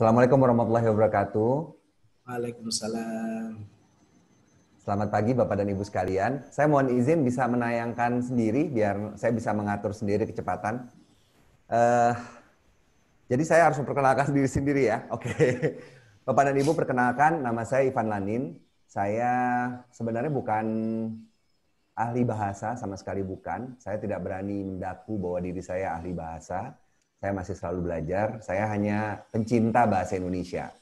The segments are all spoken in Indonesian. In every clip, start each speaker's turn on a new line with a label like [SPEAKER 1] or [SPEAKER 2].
[SPEAKER 1] Assalamualaikum warahmatullahi wabarakatuh.
[SPEAKER 2] Waalaikumsalam.
[SPEAKER 1] Selamat pagi Bapak dan Ibu sekalian. Saya mohon izin bisa menayangkan sendiri biar saya bisa mengatur sendiri kecepatan. Eh, jadi saya harus memperkenalkan diri sendiri ya. Oke. Bapak dan Ibu perkenalkan, nama saya Ivan Lanin. Saya sebenarnya bukan ahli bahasa, sama sekali bukan. Saya tidak berani mendaku bahwa diri saya ahli bahasa. Saya masih selalu belajar. Saya hanya pencinta bahasa Indonesia.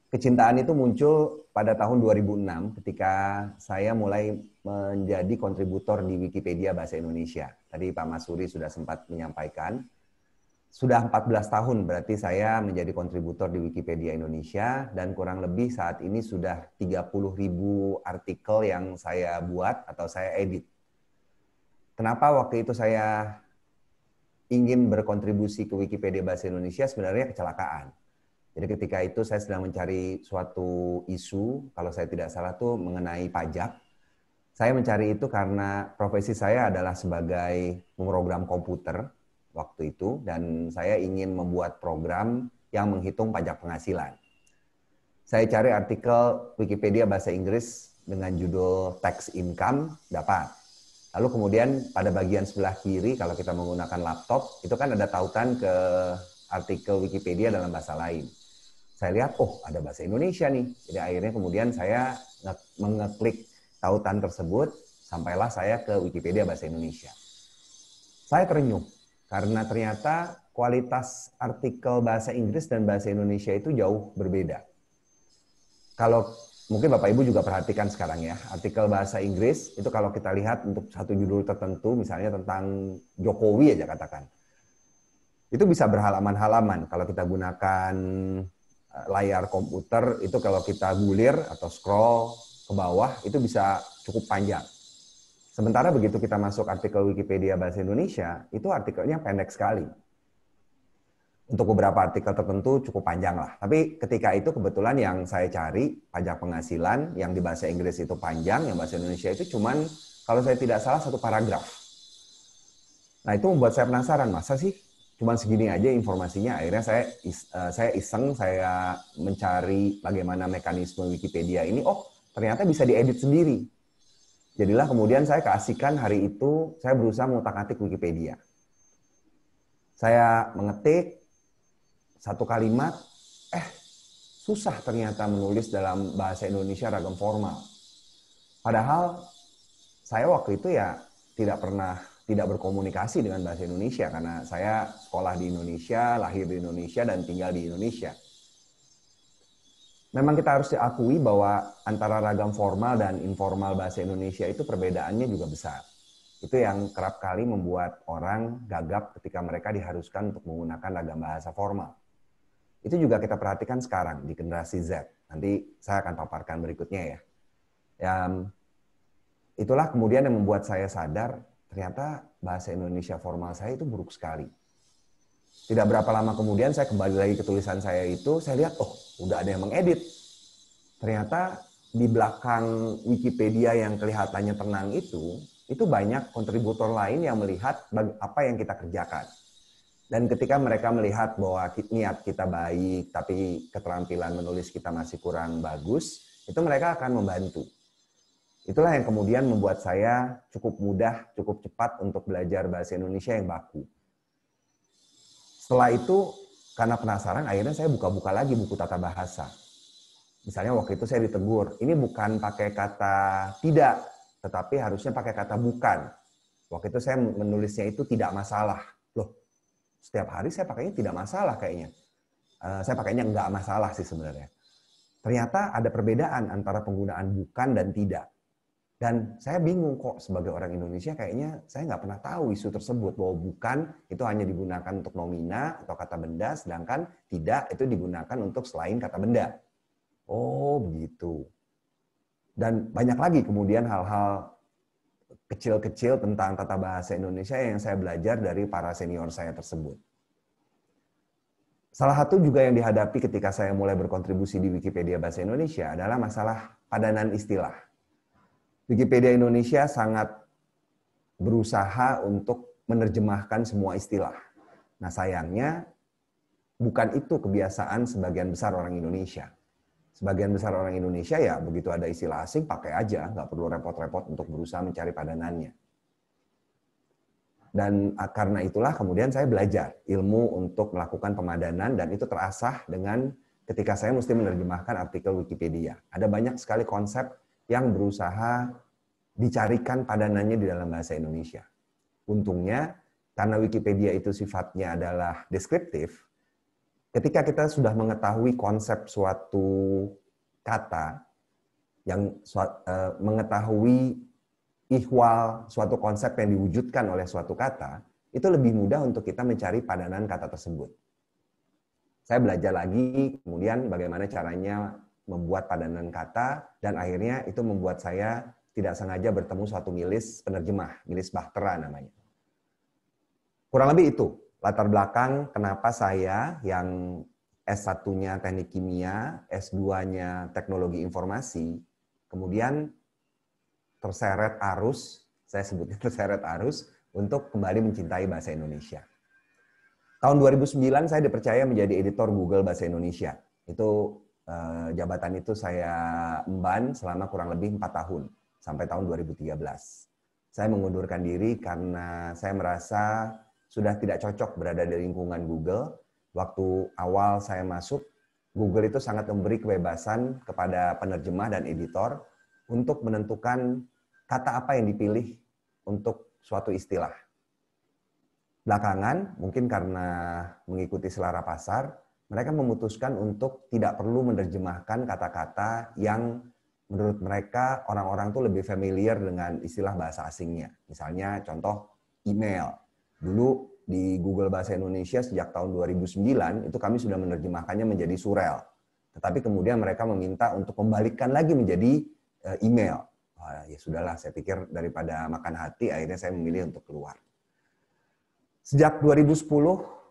[SPEAKER 1] Kecintaan itu muncul pada tahun 2006 ketika saya mulai menjadi kontributor di Wikipedia Bahasa Indonesia. Tadi Pak Masuri sudah sempat menyampaikan. Sudah 14 tahun berarti saya menjadi kontributor di Wikipedia Indonesia dan kurang lebih saat ini sudah 30.000 artikel yang saya buat atau saya edit. Kenapa waktu itu saya ingin berkontribusi ke Wikipedia Bahasa Indonesia? Sebenarnya kecelakaan. Jadi ketika itu saya sedang mencari suatu isu, kalau saya tidak salah tuh mengenai pajak. Saya mencari itu karena profesi saya adalah sebagai pemrogram komputer waktu itu, dan saya ingin membuat program yang menghitung pajak penghasilan. Saya cari artikel Wikipedia Bahasa Inggris dengan judul Tax Income, dapat. Lalu kemudian pada bagian sebelah kiri, kalau kita menggunakan laptop, itu kan ada tautan ke artikel Wikipedia dalam bahasa lain. Saya lihat, oh ada bahasa Indonesia nih. Jadi akhirnya kemudian saya mengeklik tautan tersebut, sampailah saya ke Wikipedia Bahasa Indonesia. Saya terenyuh, karena ternyata kualitas artikel bahasa Inggris dan bahasa Indonesia itu jauh berbeda. Kalau mungkin Bapak Ibu juga perhatikan sekarang ya, artikel bahasa Inggris itu kalau kita lihat untuk satu judul tertentu, misalnya tentang Jokowi aja katakan, itu bisa berhalaman-halaman. Kalau kita gunakan layar komputer itu kalau kita gulir atau scroll ke bawah itu bisa cukup panjang. Sementara begitu kita masuk artikel Wikipedia Bahasa Indonesia, itu artikelnya pendek sekali. Untuk beberapa artikel tertentu cukup panjang lah. Tapi ketika itu kebetulan yang saya cari, pajak penghasilan, yang di bahasa Inggris itu panjang, yang bahasa Indonesia itu cuman, kalau saya tidak salah, satu paragraf. Nah itu membuat saya penasaran, masa sih cuman segini aja informasinya. Akhirnya saya iseng, saya mencari bagaimana mekanisme Wikipedia ini. Oh, ternyata bisa diedit sendiri. Jadilah kemudian saya keasikan hari itu, saya berusaha mengutak-atik Wikipedia. Saya mengetik satu kalimat, susah ternyata menulis dalam bahasa Indonesia ragam formal. Padahal saya waktu itu ya tidak berkomunikasi dengan bahasa Indonesia karena saya sekolah di Indonesia, lahir di Indonesia, dan tinggal di Indonesia. Memang kita harus diakui bahwa antara ragam formal dan informal bahasa Indonesia itu perbedaannya juga besar. Itu yang kerap kali membuat orang gagap ketika mereka diharuskan untuk menggunakan ragam bahasa formal. Itu juga kita perhatikan sekarang di generasi Z. Nanti saya akan paparkan berikutnya ya. Itulah kemudian yang membuat saya sadar ternyata bahasa Indonesia formal saya itu buruk sekali. Tidak berapa lama kemudian saya kembali lagi ke tulisan saya itu, saya lihat, oh udah ada yang mengedit. Ternyata di belakang Wikipedia yang kelihatannya tenang itu banyak kontributor lain yang melihat apa yang kita kerjakan. Dan ketika mereka melihat bahwa niat kita baik, tapi keterampilan menulis kita masih kurang bagus, itu mereka akan membantu. Itulah yang kemudian membuat saya cukup mudah, cukup cepat untuk belajar bahasa Indonesia yang baku. Setelah itu, karena penasaran, akhirnya saya buka-buka lagi buku tata bahasa. Misalnya waktu itu saya ditegur, ini bukan pakai kata tidak, tetapi harusnya pakai kata bukan. Waktu itu saya menulisnya itu tidak masalah. Loh, setiap hari saya pakainya tidak masalah kayaknya. Saya pakainya enggak masalah sih sebenarnya. Ternyata ada perbedaan antara penggunaan bukan dan tidak. Dan saya bingung kok sebagai orang Indonesia kayaknya saya nggak pernah tahu isu tersebut bahwa bukan itu hanya digunakan untuk nomina atau kata benda, sedangkan tidak itu digunakan untuk selain kata benda. Oh begitu. Dan banyak lagi kemudian hal-hal kecil-kecil tentang tata bahasa Indonesia yang saya belajar dari para senior saya tersebut. Salah satu juga yang dihadapi ketika saya mulai berkontribusi di Wikipedia Bahasa Indonesia adalah masalah padanan istilah. Wikipedia Indonesia sangat berusaha untuk menerjemahkan semua istilah. Nah sayangnya bukan itu kebiasaan sebagian besar orang Indonesia. Sebagian besar orang Indonesia ya begitu ada istilah asing pakai aja, nggak perlu repot-repot untuk berusaha mencari padanannya. Dan karena itulah kemudian saya belajar ilmu untuk melakukan pemadanan dan itu terasah dengan ketika saya mesti menerjemahkan artikel Wikipedia. Ada banyak sekali konsep yang berusaha dicarikan padanannya di dalam bahasa Indonesia. Untungnya karena Wikipedia itu sifatnya adalah deskriptif, ketika kita sudah mengetahui konsep suatu kata, yang mengetahui ihwal suatu konsep yang diwujudkan oleh suatu kata, itu lebih mudah untuk kita mencari padanan kata tersebut. Saya belajar lagi, kemudian bagaimana caranya membuat padanan kata, dan akhirnya itu membuat saya tidak sengaja bertemu suatu milis penerjemah, milis Bahtera namanya. Kurang lebih itu latar belakang kenapa saya yang S1-nya Teknik Kimia, S2-nya Teknologi Informasi, kemudian terseret arus, saya sebutnya terseret arus, untuk kembali mencintai bahasa Indonesia. Tahun 2009 saya dipercaya menjadi editor Google Bahasa Indonesia. Itu jabatan itu saya emban selama kurang lebih 4 tahun, sampai tahun 2013. Saya mengundurkan diri karena saya merasa sudah tidak cocok berada di lingkungan Google. Waktu awal saya masuk, Google itu sangat memberi kebebasan kepada penerjemah dan editor untuk menentukan kata apa yang dipilih untuk suatu istilah. Belakangan, mungkin karena mengikuti selera pasar, mereka memutuskan untuk tidak perlu menerjemahkan kata-kata yang menurut mereka orang-orang tuh lebih familiar dengan istilah bahasa asingnya. Misalnya contoh email. Dulu di Google Bahasa Indonesia sejak tahun 2009 itu kami sudah menerjemahkannya menjadi surel. Tetapi kemudian mereka meminta untuk membalikkan lagi menjadi email. Ya sudahlah, saya pikir daripada makan hati, akhirnya saya memilih untuk keluar. Sejak 2010,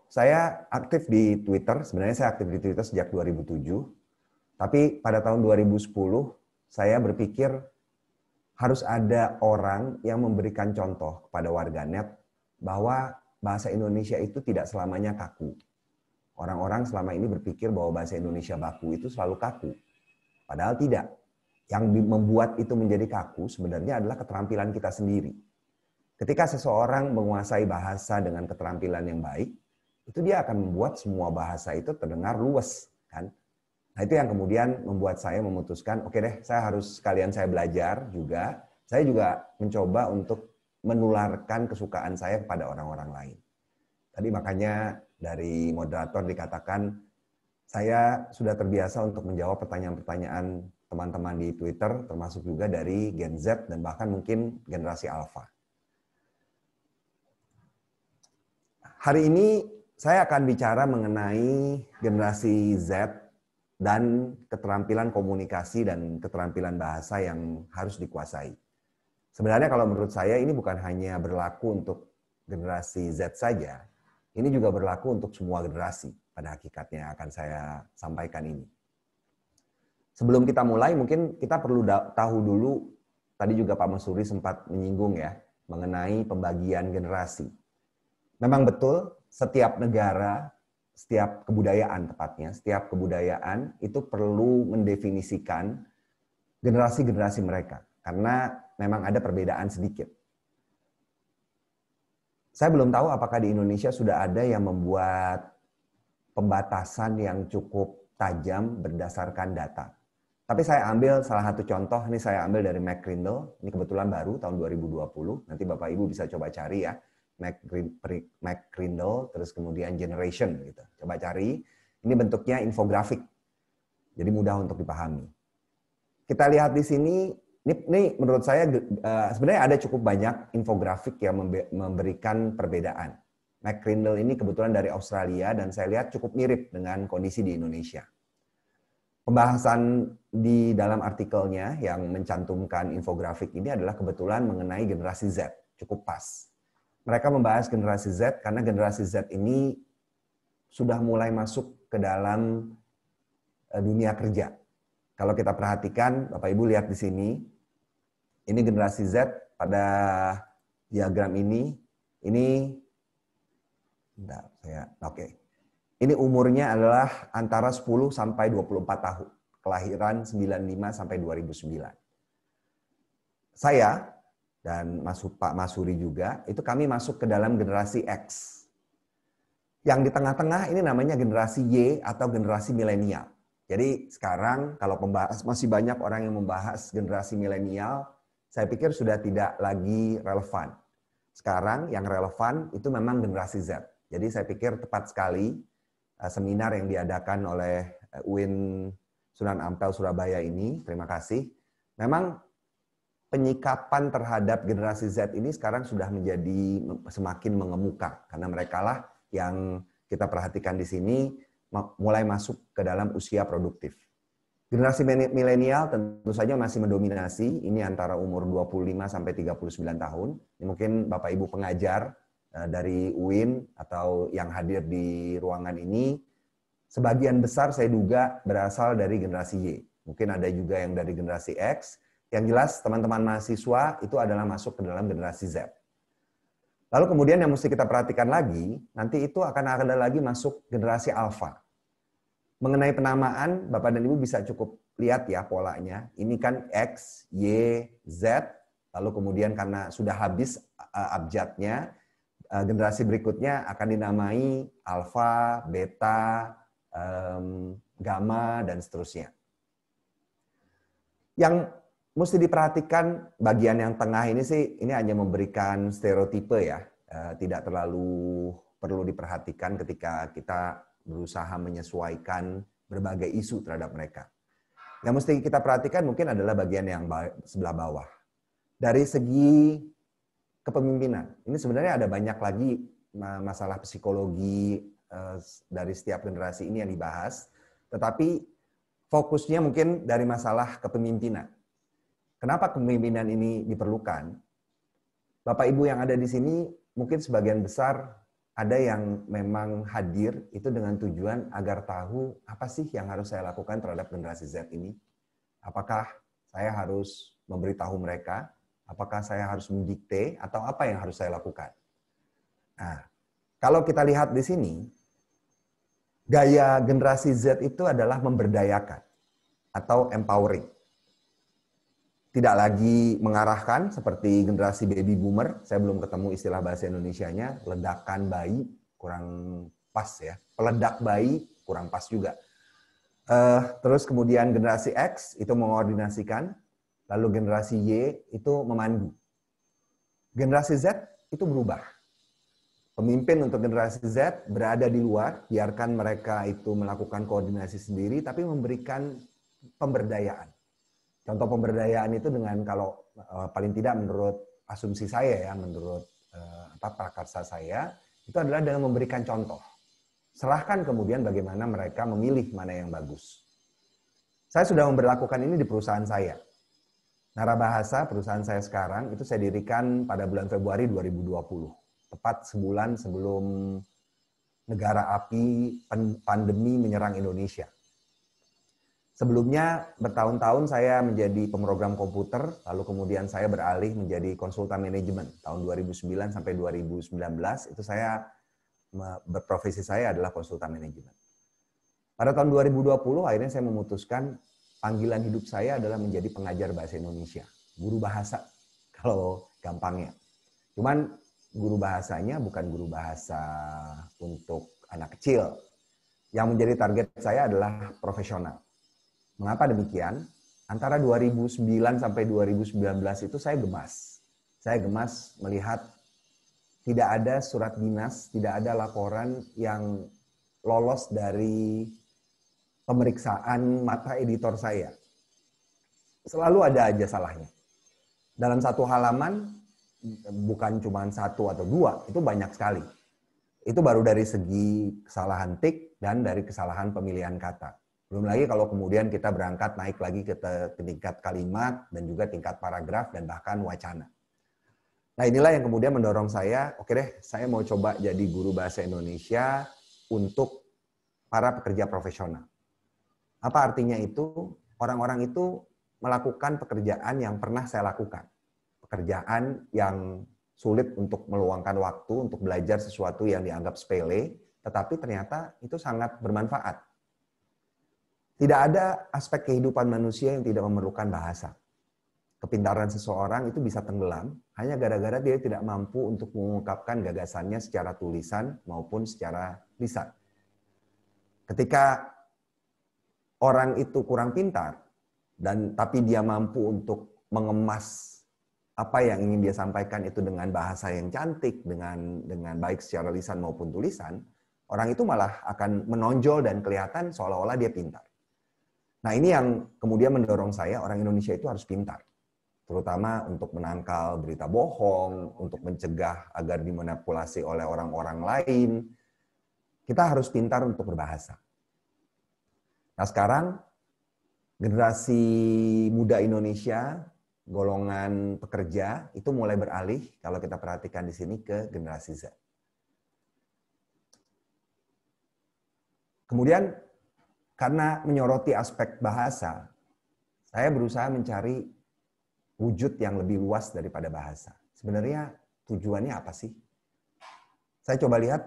[SPEAKER 1] saya aktif di Twitter. Sebenarnya saya aktif di Twitter sejak 2007. Tapi pada tahun 2010, saya berpikir harus ada orang yang memberikan contoh kepada warganet bahwa bahasa Indonesia itu tidak selamanya kaku. Orang-orang selama ini berpikir bahwa bahasa Indonesia baku itu selalu kaku. Padahal tidak. Yang membuat itu menjadi kaku sebenarnya adalah keterampilan kita sendiri. Ketika seseorang menguasai bahasa dengan keterampilan yang baik, itu dia akan membuat semua bahasa itu terdengar luwes, kan? Nah, itu yang kemudian membuat saya memutuskan, oke deh, saya harus sekalian saya belajar juga. Saya juga mencoba untuk menularkan kesukaan saya kepada orang-orang lain. Tadi makanya dari moderator dikatakan, saya sudah terbiasa untuk menjawab pertanyaan-pertanyaan teman-teman di Twitter, termasuk juga dari Gen Z dan bahkan mungkin generasi Alpha. Hari ini saya akan bicara mengenai generasi Z dan keterampilan komunikasi dan keterampilan bahasa yang harus dikuasai. Sebenarnya kalau menurut saya ini bukan hanya berlaku untuk generasi Z saja, ini juga berlaku untuk semua generasi pada hakikatnya akan saya sampaikan ini. Sebelum kita mulai, mungkin kita perlu tahu dulu, tadi juga Pak Masuri sempat menyinggung ya, mengenai pembagian generasi. Memang betul, setiap negara, setiap kebudayaan tepatnya, setiap kebudayaan itu perlu mendefinisikan generasi-generasi mereka. Karena memang ada perbedaan sedikit. Saya belum tahu apakah di Indonesia sudah ada yang membuat pembatasan yang cukup tajam berdasarkan data. Tapi saya ambil salah satu contoh, ini saya ambil dari McCrindle, ini kebetulan baru tahun 2020, nanti Bapak Ibu bisa coba cari ya, McCrindle, terus kemudian Generation, gitu. Coba cari, ini bentuknya infografik, jadi mudah untuk dipahami. Kita lihat di sini, ini menurut saya sebenarnya ada cukup banyak infografik yang memberikan perbedaan. McCrindle ini kebetulan dari Australia dan saya lihat cukup mirip dengan kondisi di Indonesia. Pembahasan di dalam artikelnya yang mencantumkan infografik ini adalah kebetulan mengenai generasi Z, cukup pas. Mereka membahas generasi Z karena generasi Z ini sudah mulai masuk ke dalam dunia kerja. Kalau kita perhatikan, Bapak Ibu lihat di sini, ini generasi Z pada diagram ini Ini umurnya adalah antara 10 sampai 24 tahun. Kelahiran 95 sampai 2009. Saya dan Pak Masuri juga, itu kami masuk ke dalam generasi X. Yang di tengah-tengah ini namanya generasi Y atau generasi milenial. Jadi sekarang kalau masih banyak orang yang membahas generasi milenial, saya pikir sudah tidak lagi relevan. Sekarang yang relevan itu memang generasi Z. Jadi saya pikir tepat sekali seminar yang diadakan oleh UIN Sunan Ampel Surabaya ini, terima kasih. Memang penyikapan terhadap generasi Z ini sekarang sudah menjadi semakin mengemuka karena mereka lah yang kita perhatikan di sini mulai masuk ke dalam usia produktif. Generasi milenial tentu saja masih mendominasi, ini antara umur 25 sampai 39 tahun. Ini mungkin Bapak Ibu pengajar dari UIN atau yang hadir di ruangan ini, sebagian besar saya duga berasal dari generasi Y. Mungkin ada juga yang dari generasi X. Yang jelas teman-teman mahasiswa itu adalah masuk ke dalam generasi Z. Lalu kemudian yang mesti kita perhatikan lagi, nanti itu akan ada lagi masuk generasi Alpha. Mengenai penamaan, Bapak dan Ibu bisa cukup lihat ya polanya. Ini kan X, Y, Z, lalu kemudian karena sudah habis abjadnya, generasi berikutnya akan dinamai Alpha, Beta, Gamma, dan seterusnya. Yang mesti diperhatikan bagian yang tengah ini sih, ini hanya memberikan stereotipe ya, tidak terlalu perlu diperhatikan ketika kita berusaha menyesuaikan berbagai isu terhadap mereka. Yang mesti kita perhatikan mungkin adalah bagian yang sebelah bawah. Dari segi kepemimpinan, ini sebenarnya ada banyak lagi masalah psikologi dari setiap generasi ini yang dibahas, tetapi fokusnya mungkin dari masalah kepemimpinan. Kenapa kepemimpinan ini diperlukan? Bapak Ibu yang ada di sini mungkin sebagian besar ada yang memang hadir itu dengan tujuan agar tahu apa sih yang harus saya lakukan terhadap generasi Z ini. Apakah saya harus memberitahu mereka? Apakah saya harus mendikte? Atau apa yang harus saya lakukan? Nah, kalau kita lihat di sini, gaya generasi Z itu adalah memberdayakan atau empowering. Tidak lagi mengarahkan seperti generasi baby boomer, saya belum ketemu istilah bahasa Indonesianya, ledakan bayi, kurang pas ya. Peledak bayi, kurang pas juga. Terus kemudian generasi X itu mengordinasikan, lalu generasi Y itu memandu. Generasi Z itu berubah. Pemimpin untuk generasi Z berada di luar, biarkan mereka itu melakukan koordinasi sendiri, tapi memberikan pemberdayaan. Contoh pemberdayaan itu dengan kalau paling tidak menurut asumsi saya ya, menurut prakarsa saya, itu adalah dengan memberikan contoh. Serahkan kemudian bagaimana mereka memilih mana yang bagus. Saya sudah memberlakukan ini di perusahaan saya. Narabahasa perusahaan saya sekarang itu saya dirikan pada bulan Februari 2020. Tepat sebulan sebelum negara api pandemi menyerang Indonesia. Sebelumnya bertahun-tahun saya menjadi pemrogram komputer, lalu kemudian saya beralih menjadi konsultan manajemen. Tahun 2009 sampai 2019 itu saya berprofesi saya adalah konsultan manajemen. Pada tahun 2020 akhirnya saya memutuskan panggilan hidup saya adalah menjadi pengajar bahasa Indonesia, guru bahasa kalau gampangnya. Cuman guru bahasanya bukan guru bahasa untuk anak kecil. Yang menjadi target saya adalah profesional. Mengapa demikian? Antara 2009 sampai 2019 itu saya gemas. Saya gemas melihat tidak ada surat dinas, tidak ada laporan yang lolos dari pemeriksaan mata editor saya. Selalu ada aja salahnya. Dalam satu halaman, bukan cuma satu atau dua, itu banyak sekali. Itu baru dari segi kesalahan tik dan dari kesalahan pemilihan kata. Belum lagi kalau kemudian kita berangkat naik lagi ke tingkat kalimat dan juga tingkat paragraf dan bahkan wacana. Nah inilah yang kemudian mendorong saya, oke deh saya mau coba jadi guru bahasa Indonesia untuk para pekerja profesional. Apa artinya itu? Orang-orang itu melakukan pekerjaan yang pernah saya lakukan. Pekerjaan yang sulit untuk meluangkan waktu untuk belajar sesuatu yang dianggap sepele, tetapi ternyata itu sangat bermanfaat. Tidak ada aspek kehidupan manusia yang tidak memerlukan bahasa. Kepintaran seseorang itu bisa tenggelam hanya gara-gara dia tidak mampu untuk mengungkapkan gagasannya secara tulisan maupun secara lisan. Ketika orang itu kurang pintar, tapi dia mampu untuk mengemas apa yang ingin dia sampaikan itu dengan bahasa yang cantik, dengan baik secara lisan maupun tulisan, orang itu malah akan menonjol dan kelihatan seolah-olah dia pintar. Nah, ini yang kemudian mendorong saya, orang Indonesia itu harus pintar. Terutama untuk menangkal berita bohong, untuk mencegah agar dimanipulasi oleh orang-orang lain. Kita harus pintar untuk berbahasa. Nah, sekarang generasi muda Indonesia, golongan pekerja, itu mulai beralih, kalau kita perhatikan di sini, ke generasi Z. Kemudian, karena menyoroti aspek bahasa, saya berusaha mencari wujud yang lebih luas daripada bahasa. Sebenarnya tujuannya apa sih? Saya coba lihat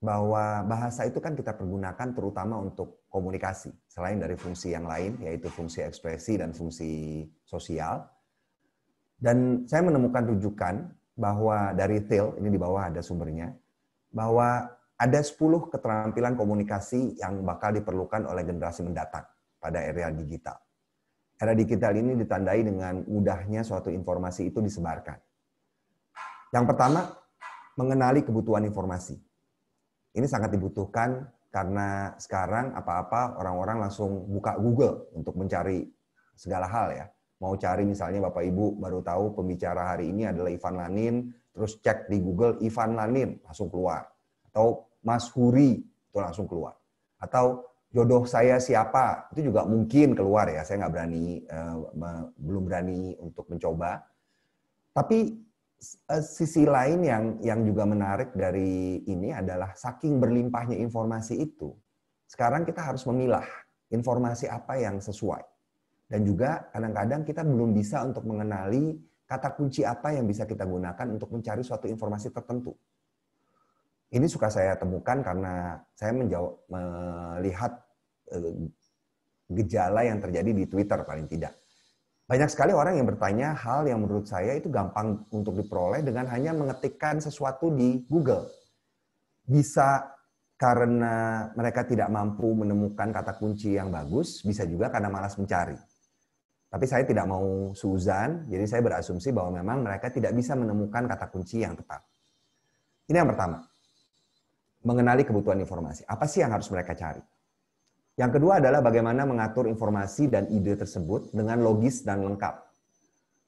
[SPEAKER 1] bahwa bahasa itu kan kita pergunakan terutama untuk komunikasi. Selain dari fungsi yang lain, yaitu fungsi ekspresi dan fungsi sosial. Dan saya menemukan rujukan bahwa dari Thiel, ini di bawah ada sumbernya, bahwa ada 10 keterampilan komunikasi yang bakal diperlukan oleh generasi mendatang pada era digital. Era digital ini ditandai dengan mudahnya suatu informasi itu disebarkan. Yang pertama, mengenali kebutuhan informasi. Ini sangat dibutuhkan karena sekarang apa-apa orang-orang langsung buka Google untuk mencari segala hal ya. Mau cari misalnya Bapak Ibu baru tahu pembicara hari ini adalah Ivan Lanin, terus cek di Google Ivan Lanin, langsung keluar. Atau Mas Huri, itu langsung keluar. Atau jodoh saya siapa, itu juga mungkin keluar ya. Saya nggak berani, belum berani untuk mencoba. Tapi sisi lain yang juga menarik dari ini adalah saking berlimpahnya informasi itu, sekarang kita harus memilah informasi apa yang sesuai. Dan juga kadang-kadang kita belum bisa untuk mengenali kata kunci apa yang bisa kita gunakan untuk mencari suatu informasi tertentu. Ini suka saya temukan karena saya melihat gejala yang terjadi di Twitter paling tidak. Banyak sekali orang yang bertanya hal yang menurut saya itu gampang untuk diperoleh dengan hanya mengetikkan sesuatu di Google. Bisa karena mereka tidak mampu menemukan kata kunci yang bagus, bisa juga karena malas mencari. Tapi saya tidak mau suuzan, jadi saya berasumsi bahwa memang mereka tidak bisa menemukan kata kunci yang tepat. Ini yang pertama. Mengenali kebutuhan informasi. Apa sih yang harus mereka cari? Yang kedua adalah bagaimana mengatur informasi dan ide tersebut dengan logis dan lengkap.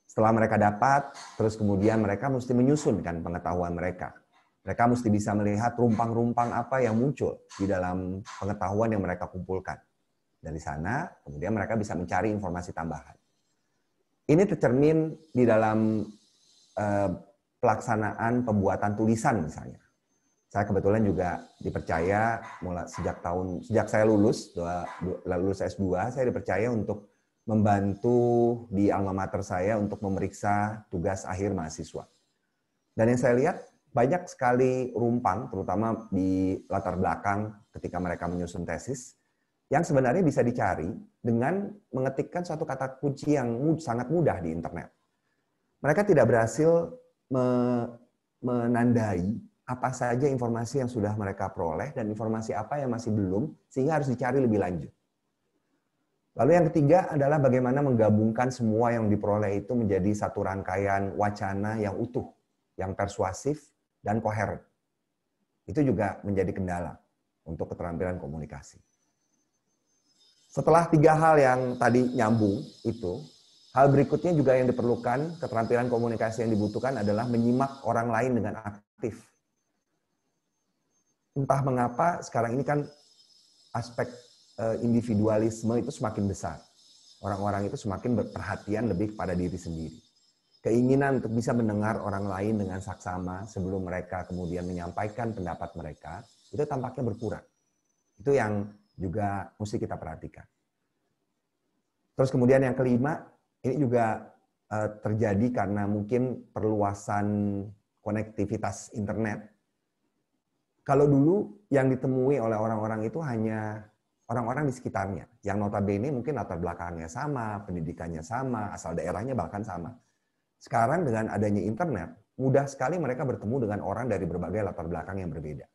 [SPEAKER 1] Setelah mereka dapat, terus kemudian mereka mesti menyusunkan pengetahuan mereka. Mereka mesti bisa melihat rumpang-rumpang apa yang muncul di dalam pengetahuan yang mereka kumpulkan. Dari sana, kemudian mereka bisa mencari informasi tambahan. Ini tercermin di dalam pelaksanaan pembuatan tulisan misalnya. Saya kebetulan juga dipercaya mulai sejak saya lulus S2, saya dipercaya untuk membantu di alma mater saya untuk memeriksa tugas akhir mahasiswa. Dan yang saya lihat banyak sekali rumpang, terutama di latar belakang ketika mereka menyusun tesis, yang sebenarnya bisa dicari dengan mengetikkan suatu kata kunci yang sangat mudah di internet. Mereka tidak berhasil menandai apa saja informasi yang sudah mereka peroleh dan informasi apa yang masih belum, sehingga harus dicari lebih lanjut. Lalu yang ketiga adalah bagaimana menggabungkan semua yang diperoleh itu menjadi satu rangkaian wacana yang utuh, yang persuasif dan koheren. Itu juga menjadi kendala untuk keterampilan komunikasi. Setelah 3 hal yang tadi nyambung itu, hal berikutnya juga yang diperlukan, keterampilan komunikasi yang dibutuhkan adalah menyimak orang lain dengan aktif. Entah mengapa sekarang ini kan aspek individualisme itu semakin besar. Orang-orang itu semakin berperhatian lebih pada diri sendiri. Keinginan untuk bisa mendengar orang lain dengan saksama sebelum mereka kemudian menyampaikan pendapat mereka, itu tampaknya berkurang. Itu yang juga mesti kita perhatikan. Terus kemudian yang kelima, ini juga terjadi karena mungkin perluasan konektivitas internet. Kalau dulu yang ditemui oleh orang-orang itu hanya orang-orang di sekitarnya, yang notabene mungkin latar belakangnya sama, pendidikannya sama, asal daerahnya bahkan sama. Sekarang dengan adanya internet, mudah sekali mereka bertemu dengan orang dari berbagai latar belakang yang berbeda.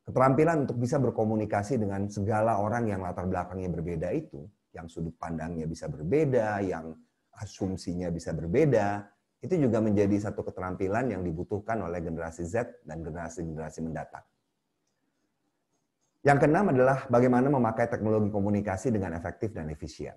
[SPEAKER 1] Keterampilan untuk bisa berkomunikasi dengan segala orang yang latar belakangnya berbeda itu, yang sudut pandangnya bisa berbeda, yang asumsinya bisa berbeda, itu juga menjadi satu keterampilan yang dibutuhkan oleh generasi Z dan generasi-generasi mendatang. Yang keenam adalah bagaimana memakai teknologi komunikasi dengan efektif dan efisien.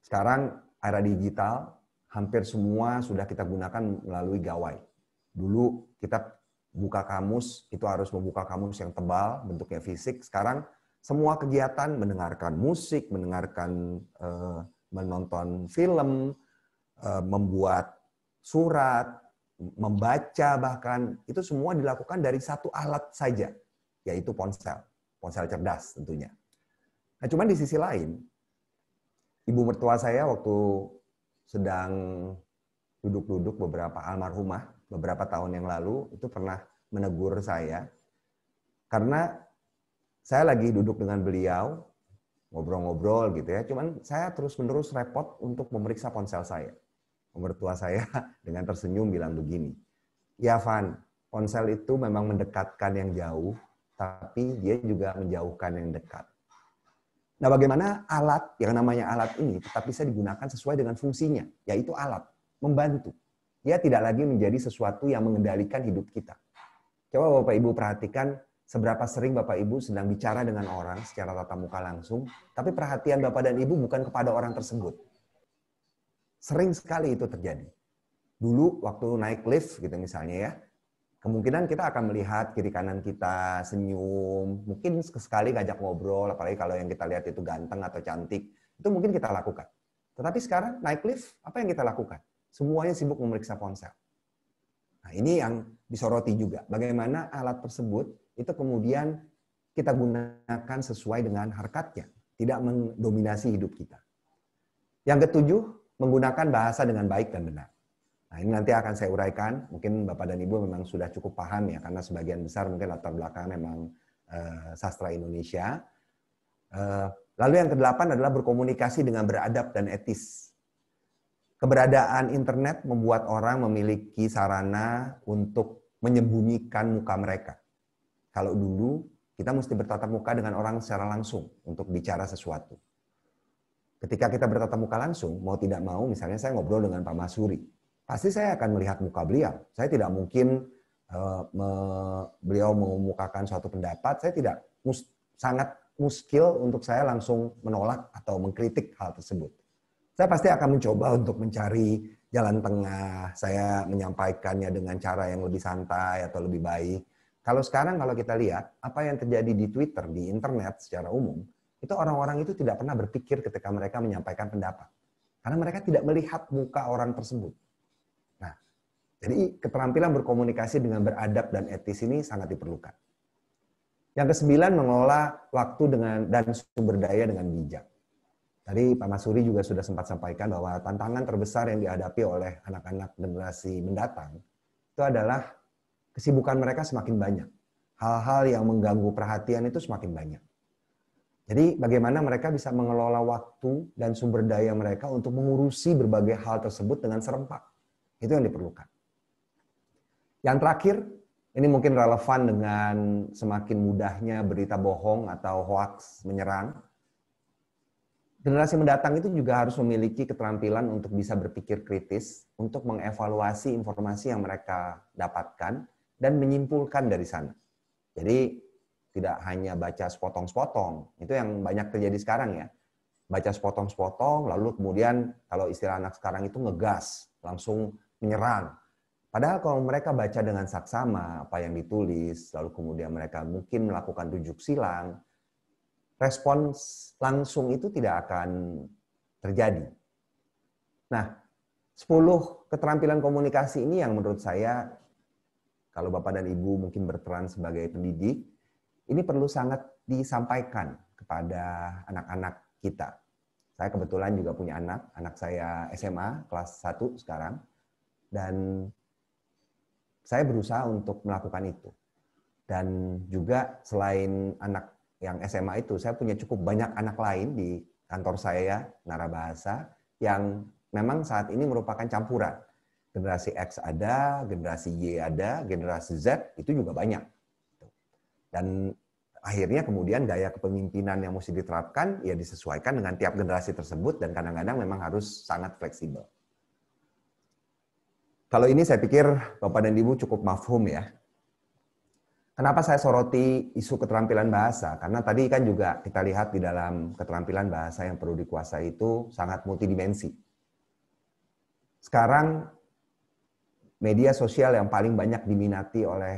[SPEAKER 1] Sekarang era digital, hampir semua sudah kita gunakan melalui gawai. Dulu kita buka kamus, itu harus membuka kamus yang tebal, bentuknya fisik. Sekarang semua kegiatan, mendengarkan musik, menonton film, membuat surat, membaca bahkan, itu semua dilakukan dari satu alat saja, yaitu ponsel cerdas tentunya. Nah, cuman di sisi lain, ibu mertua saya waktu sedang duduk-duduk beberapa almarhumah, beberapa tahun yang lalu, itu pernah menegur saya, karena saya lagi duduk dengan beliau, ngobrol-ngobrol gitu ya, cuman saya terus-menerus repot untuk memeriksa ponsel saya. Mertua saya dengan tersenyum bilang begini, ya Van, ponsel itu memang mendekatkan yang jauh, tapi dia juga menjauhkan yang dekat. Nah, bagaimana alat, yang namanya alat ini tetap bisa digunakan sesuai dengan fungsinya, yaitu alat, membantu. Dia tidak lagi menjadi sesuatu yang mengendalikan hidup kita. Coba Bapak Ibu perhatikan seberapa sering Bapak Ibu sedang bicara dengan orang secara tatap muka langsung, tapi perhatian Bapak dan Ibu bukan kepada orang tersebut. Sering sekali itu terjadi. Dulu waktu naik lift gitu misalnya ya, kemungkinan kita akan melihat kiri kanan kita, senyum, mungkin sekali ngajak ngobrol, apalagi kalau yang kita lihat itu ganteng atau cantik, itu mungkin kita lakukan. Tetapi sekarang naik lift, apa yang kita lakukan? Semuanya sibuk memeriksa ponsel. Nah, ini yang disoroti juga. Bagaimana alat tersebut itu kemudian kita gunakan sesuai dengan harkatnya, tidak mendominasi hidup kita. Yang ketujuh, menggunakan bahasa dengan baik dan benar. Nah, ini nanti akan saya uraikan. Mungkin Bapak dan Ibu memang sudah cukup paham ya, karena sebagian besar mungkin latar belakang memang sastra Indonesia. Lalu yang kedelapan adalah berkomunikasi dengan beradab dan etis. Keberadaan internet membuat orang memiliki sarana untuk menyembunyikan muka mereka. Kalau dulu kita mesti bertatap muka dengan orang secara langsung untuk bicara sesuatu. Ketika kita bertatap muka langsung, mau tidak mau, misalnya saya ngobrol dengan Pak Masuri, pasti saya akan melihat muka beliau. Saya tidak mungkin beliau mengemukakan suatu pendapat, saya tidak sangat muskil untuk saya langsung menolak atau mengkritik hal tersebut. Saya pasti akan mencoba untuk mencari jalan tengah, saya menyampaikannya dengan cara yang lebih santai atau lebih baik. Kalau sekarang kalau kita lihat, apa yang terjadi di Twitter, di internet secara umum, itu orang-orang itu tidak pernah berpikir ketika mereka menyampaikan pendapat. Karena mereka tidak melihat muka orang tersebut. Nah, jadi keterampilan berkomunikasi dengan beradab dan etis ini sangat diperlukan. Yang kesembilan, mengelola waktu dan sumber daya dengan bijak. Tadi Pak Masuri juga sudah sempat sampaikan bahwa tantangan terbesar yang dihadapi oleh anak-anak generasi mendatang itu adalah kesibukan mereka semakin banyak. Hal-hal yang mengganggu perhatian itu semakin banyak. Jadi bagaimana mereka bisa mengelola waktu dan sumber daya mereka untuk mengurusi berbagai hal tersebut dengan serempak. Itu yang diperlukan. Yang terakhir, ini mungkin relevan dengan semakin mudahnya berita bohong atau hoaks menyerang. Generasi mendatang itu juga harus memiliki keterampilan untuk bisa berpikir kritis, untuk mengevaluasi informasi yang mereka dapatkan dan menyimpulkan dari sana. Jadi tidak hanya baca sepotong-sepotong, itu yang banyak terjadi sekarang ya. Baca sepotong-sepotong, lalu kemudian kalau istilah anak sekarang itu ngegas, langsung menyerang. Padahal kalau mereka baca dengan saksama apa yang ditulis, lalu kemudian mereka mungkin melakukan rujuk silang, respons langsung itu tidak akan terjadi. Nah, 10 keterampilan komunikasi ini yang menurut saya, kalau Bapak dan Ibu mungkin berperan sebagai pendidik, ini perlu sangat disampaikan kepada anak-anak kita. Saya kebetulan juga punya anak saya SMA kelas 1 sekarang, dan saya berusaha untuk melakukan itu. Dan juga selain anak yang SMA itu, saya punya cukup banyak anak lain di kantor saya, Narabahasa, yang memang saat ini merupakan campuran. Generasi X ada, generasi Y ada, generasi Z itu juga banyak. Dan akhirnya kemudian gaya kepemimpinan yang mesti diterapkan ya disesuaikan dengan tiap generasi tersebut dan kadang-kadang memang harus sangat fleksibel. Kalau ini saya pikir Bapak dan Ibu cukup mafhum ya. Kenapa saya soroti isu keterampilan bahasa? Karena tadi kan juga kita lihat di dalam keterampilan bahasa yang perlu dikuasai itu sangat multidimensi. Sekarang media sosial yang paling banyak diminati oleh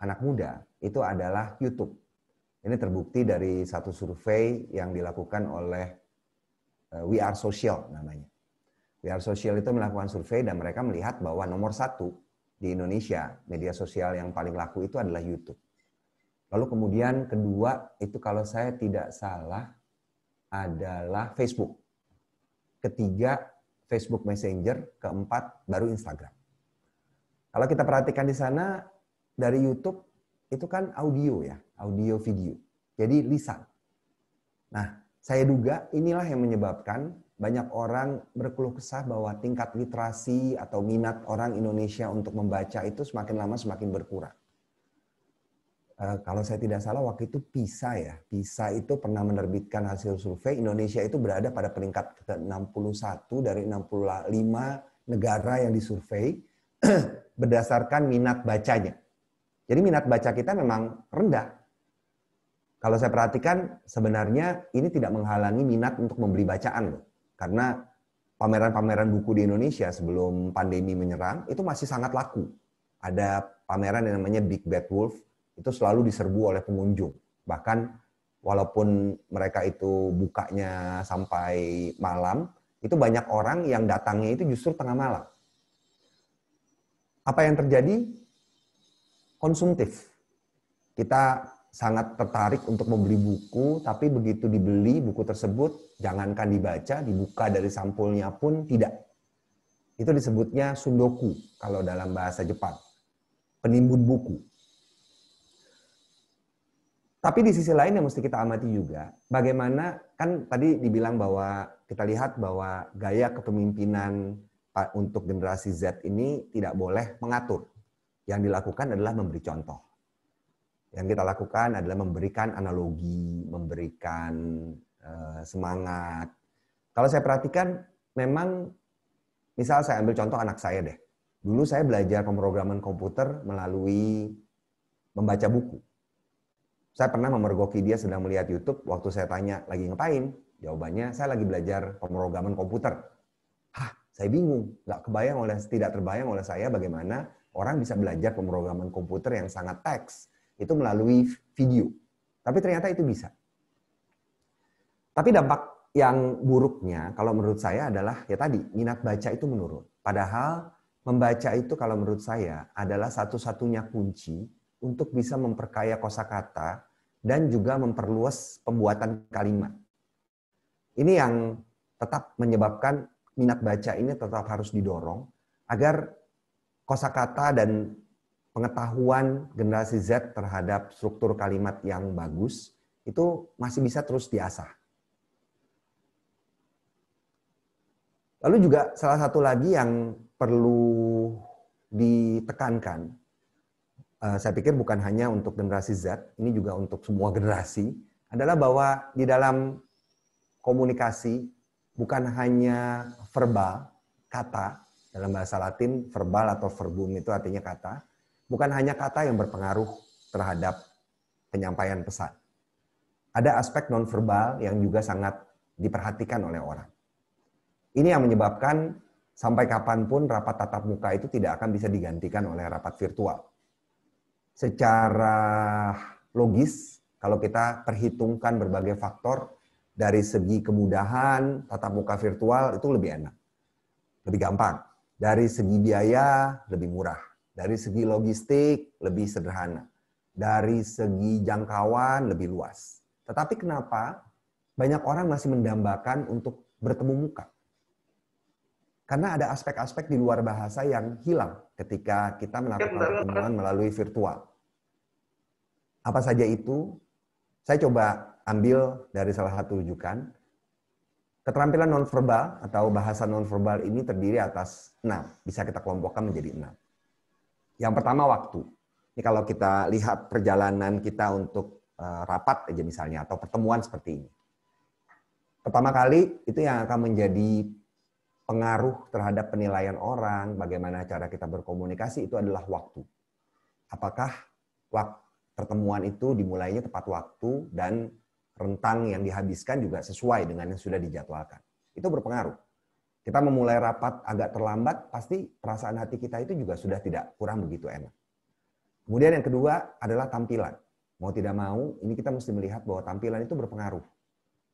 [SPEAKER 1] anak muda itu adalah YouTube. Ini terbukti dari satu survei yang dilakukan oleh We Are Social namanya. We Are Social itu melakukan survei dan mereka melihat bahwa nomor satu di Indonesia, media sosial yang paling laku itu adalah YouTube. Lalu kemudian kedua, itu kalau saya tidak salah, adalah Facebook. Ketiga, Facebook Messenger. Keempat, baru Instagram. Kalau kita perhatikan di sana, dari YouTube, itu kan audio ya, audio video. Jadi lisan. Nah, saya duga inilah yang menyebabkan banyak orang berkeluh kesah bahwa tingkat literasi atau minat orang Indonesia untuk membaca itu semakin lama semakin berkurang. Kalau saya tidak salah waktu itu PISA ya. PISA itu pernah menerbitkan hasil survei Indonesia itu berada pada peringkat ke-61 dari 65 negara yang disurvei berdasarkan minat bacanya. Jadi minat baca kita memang rendah. Kalau saya perhatikan sebenarnya ini tidak menghalangi minat untuk membeli bacaan loh. Karena pameran-pameran buku di Indonesia sebelum pandemi menyerang itu masih sangat laku. Ada pameran yang namanya Big Bad Wolf, itu selalu diserbu oleh pengunjung. Bahkan walaupun mereka itu bukanya sampai malam, itu banyak orang yang datangnya itu justru tengah malam. Apa yang terjadi? Konsumtif. Kita sangat tertarik untuk membeli buku, tapi begitu dibeli buku tersebut, jangankan dibaca, dibuka dari sampulnya pun tidak. Itu disebutnya sundoku kalau dalam bahasa Jepang. Penimbun buku. Tapi di sisi lain yang mesti kita amati juga, bagaimana kan tadi dibilang bahwa kita lihat bahwa gaya kepemimpinan untuk generasi Z ini tidak boleh mengatur. Yang dilakukan adalah memberi contoh. Yang kita lakukan adalah memberikan analogi, memberikan semangat. Kalau saya perhatikan, memang misal saya ambil contoh anak saya deh. Dulu saya belajar pemrograman komputer melalui membaca buku. Saya pernah memergoki dia sedang melihat YouTube, waktu saya tanya, lagi ngapain? Jawabannya, saya lagi belajar pemrograman komputer. Hah, saya bingung. Tidak terbayang oleh saya bagaimana orang bisa belajar pemrograman komputer yang sangat teks. Itu melalui video. Tapi ternyata itu bisa. Tapi dampak yang buruknya, kalau menurut saya adalah, ya tadi, minat baca itu menurun. Padahal, membaca itu kalau menurut saya adalah satu-satunya kunci untuk bisa memperkaya kosakata dan juga memperluas pembuatan kalimat. Ini yang tetap menyebabkan minat baca ini tetap harus didorong agar kosakata dan pengetahuan generasi Z terhadap struktur kalimat yang bagus itu masih bisa terus diasah. Lalu juga salah satu lagi yang perlu ditekankan, saya pikir bukan hanya untuk generasi Z, ini juga untuk semua generasi, adalah bahwa di dalam komunikasi bukan hanya verbal, kata, dalam bahasa Latin verbal atau verbum itu artinya kata, bukan hanya kata yang berpengaruh terhadap penyampaian pesan. Ada aspek nonverbal yang juga sangat diperhatikan oleh orang. Ini yang menyebabkan sampai kapanpun rapat tatap muka itu tidak akan bisa digantikan oleh rapat virtual. Secara logis, kalau kita perhitungkan berbagai faktor, dari segi kemudahan tatap muka virtual itu lebih enak, lebih gampang. Dari segi biaya lebih murah. Dari segi logistik lebih sederhana. Dari segi jangkauan lebih luas. Tetapi kenapa banyak orang masih mendambakan untuk bertemu muka? Karena ada aspek-aspek di luar bahasa yang hilang ketika kita melakukan pertemuan melalui virtual. Apa saja itu? Saya coba ambil dari salah satu rujukan. Keterampilan nonverbal atau bahasa nonverbal ini terdiri atas 6. Bisa kita kelompokkan menjadi 6. Yang pertama waktu. Ini kalau kita lihat perjalanan kita untuk rapat aja misalnya atau pertemuan seperti ini. Pertama kali itu yang akan menjadi pengaruh terhadap penilaian orang, bagaimana cara kita berkomunikasi itu adalah waktu. Apakah pertemuan itu dimulainya tepat waktu dan rentang yang dihabiskan juga sesuai dengan yang sudah dijadwalkan. Itu berpengaruh. Kita memulai rapat agak terlambat, pasti perasaan hati kita itu juga sudah tidak kurang begitu enak. Kemudian yang kedua adalah tampilan. Mau tidak mau, ini kita mesti melihat bahwa tampilan itu berpengaruh.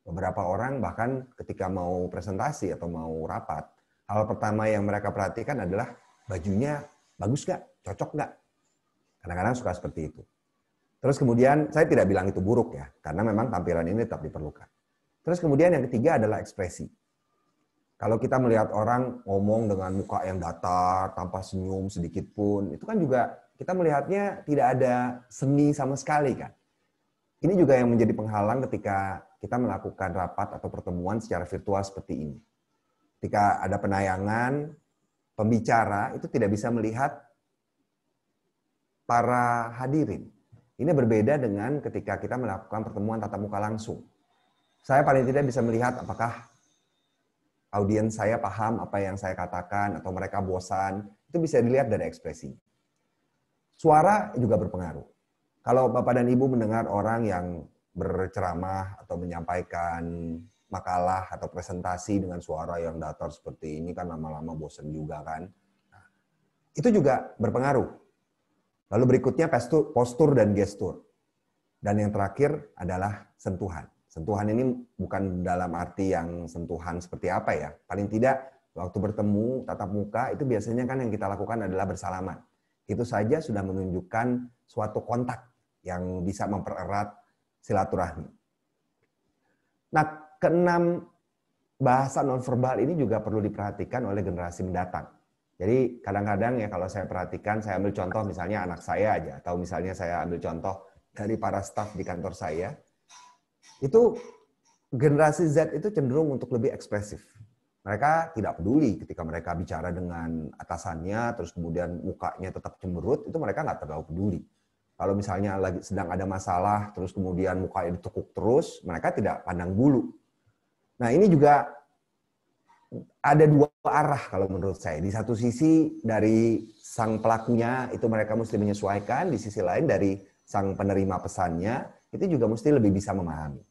[SPEAKER 1] Beberapa orang bahkan ketika mau presentasi atau mau rapat, hal pertama yang mereka perhatikan adalah bajunya bagus nggak, cocok nggak. Kadang-kadang suka seperti itu. Terus kemudian, saya tidak bilang itu buruk ya, karena memang tampilan ini tetap diperlukan. Terus kemudian yang ketiga adalah ekspresi. Kalau kita melihat orang ngomong dengan muka yang datar, tanpa senyum sedikit pun, itu kan juga kita melihatnya tidak ada seni sama sekali kan. Ini juga yang menjadi penghalang ketika kita melakukan rapat atau pertemuan secara virtual seperti ini. Ketika ada penayangan, pembicara itu tidak bisa melihat para hadirin. Ini berbeda dengan ketika kita melakukan pertemuan tatap muka langsung. Saya paling tidak bisa melihat apakah audiens saya paham apa yang saya katakan atau mereka bosan. Itu bisa dilihat dari ekspresi. Suara juga berpengaruh. Kalau Bapak dan Ibu mendengar orang yang berceramah atau menyampaikan makalah atau presentasi dengan suara yang datar seperti ini kan lama-lama bosan juga kan. Nah, itu juga berpengaruh. Lalu berikutnya postur dan gestur. Dan yang terakhir adalah sentuhan. Sentuhan ini bukan dalam arti yang sentuhan seperti apa ya. Paling tidak waktu bertemu tatap muka itu biasanya kan yang kita lakukan adalah bersalaman. Itu saja sudah menunjukkan suatu kontak yang bisa mempererat silaturahmi. Nah, keenam bahasa nonverbal ini juga perlu diperhatikan oleh generasi mendatang. Jadi kadang-kadang ya kalau saya perhatikan, saya ambil contoh misalnya anak saya aja, atau misalnya saya ambil contoh dari para staf di kantor saya, itu generasi Z itu cenderung untuk lebih ekspresif. Mereka tidak peduli ketika mereka bicara dengan atasannya, terus kemudian mukanya tetap cemberut, itu mereka nggak terlalu peduli. Kalau misalnya lagi sedang ada masalah, terus kemudian mukanya ditekuk terus, mereka tidak pandang bulu. Nah ini juga ada dua arah kalau menurut saya. Di satu sisi dari sang pelakunya itu mereka mesti menyesuaikan, di sisi lain dari sang penerima pesannya itu juga mesti lebih bisa memahami.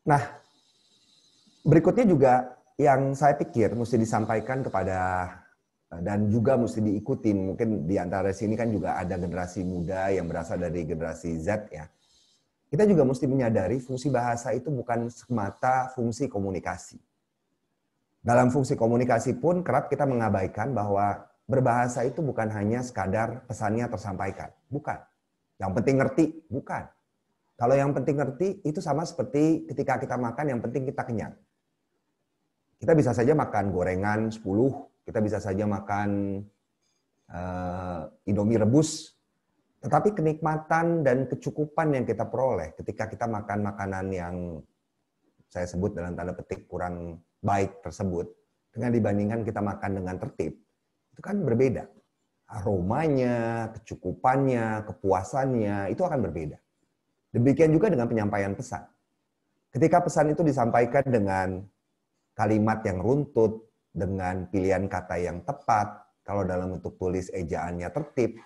[SPEAKER 1] Nah, berikutnya juga yang saya pikir mesti disampaikan kepada dan juga mesti diikuti. Mungkin di antara sini kan juga ada generasi muda yang berasal dari generasi Z ya. Kita juga mesti menyadari fungsi bahasa itu bukan semata fungsi komunikasi. Dalam fungsi komunikasi pun kerap kita mengabaikan bahwa berbahasa itu bukan hanya sekadar pesannya tersampaikan. Bukan. Yang penting ngerti, bukan. Kalau yang penting ngerti itu sama seperti ketika kita makan, yang penting kita kenyang. Kita bisa saja makan gorengan 10, kita bisa saja makan Indomie rebus, tetapi kenikmatan dan kecukupan yang kita peroleh ketika kita makan makanan yang saya sebut dalam tanda petik kurang baik tersebut, dengan dibandingkan kita makan dengan tertib, itu kan berbeda. Aromanya, kecukupannya, kepuasannya, itu akan berbeda. Demikian juga dengan penyampaian pesan. Ketika pesan itu disampaikan dengan kalimat yang runtut, dengan pilihan kata yang tepat, kalau dalam bentuk tulis ejaannya tertib,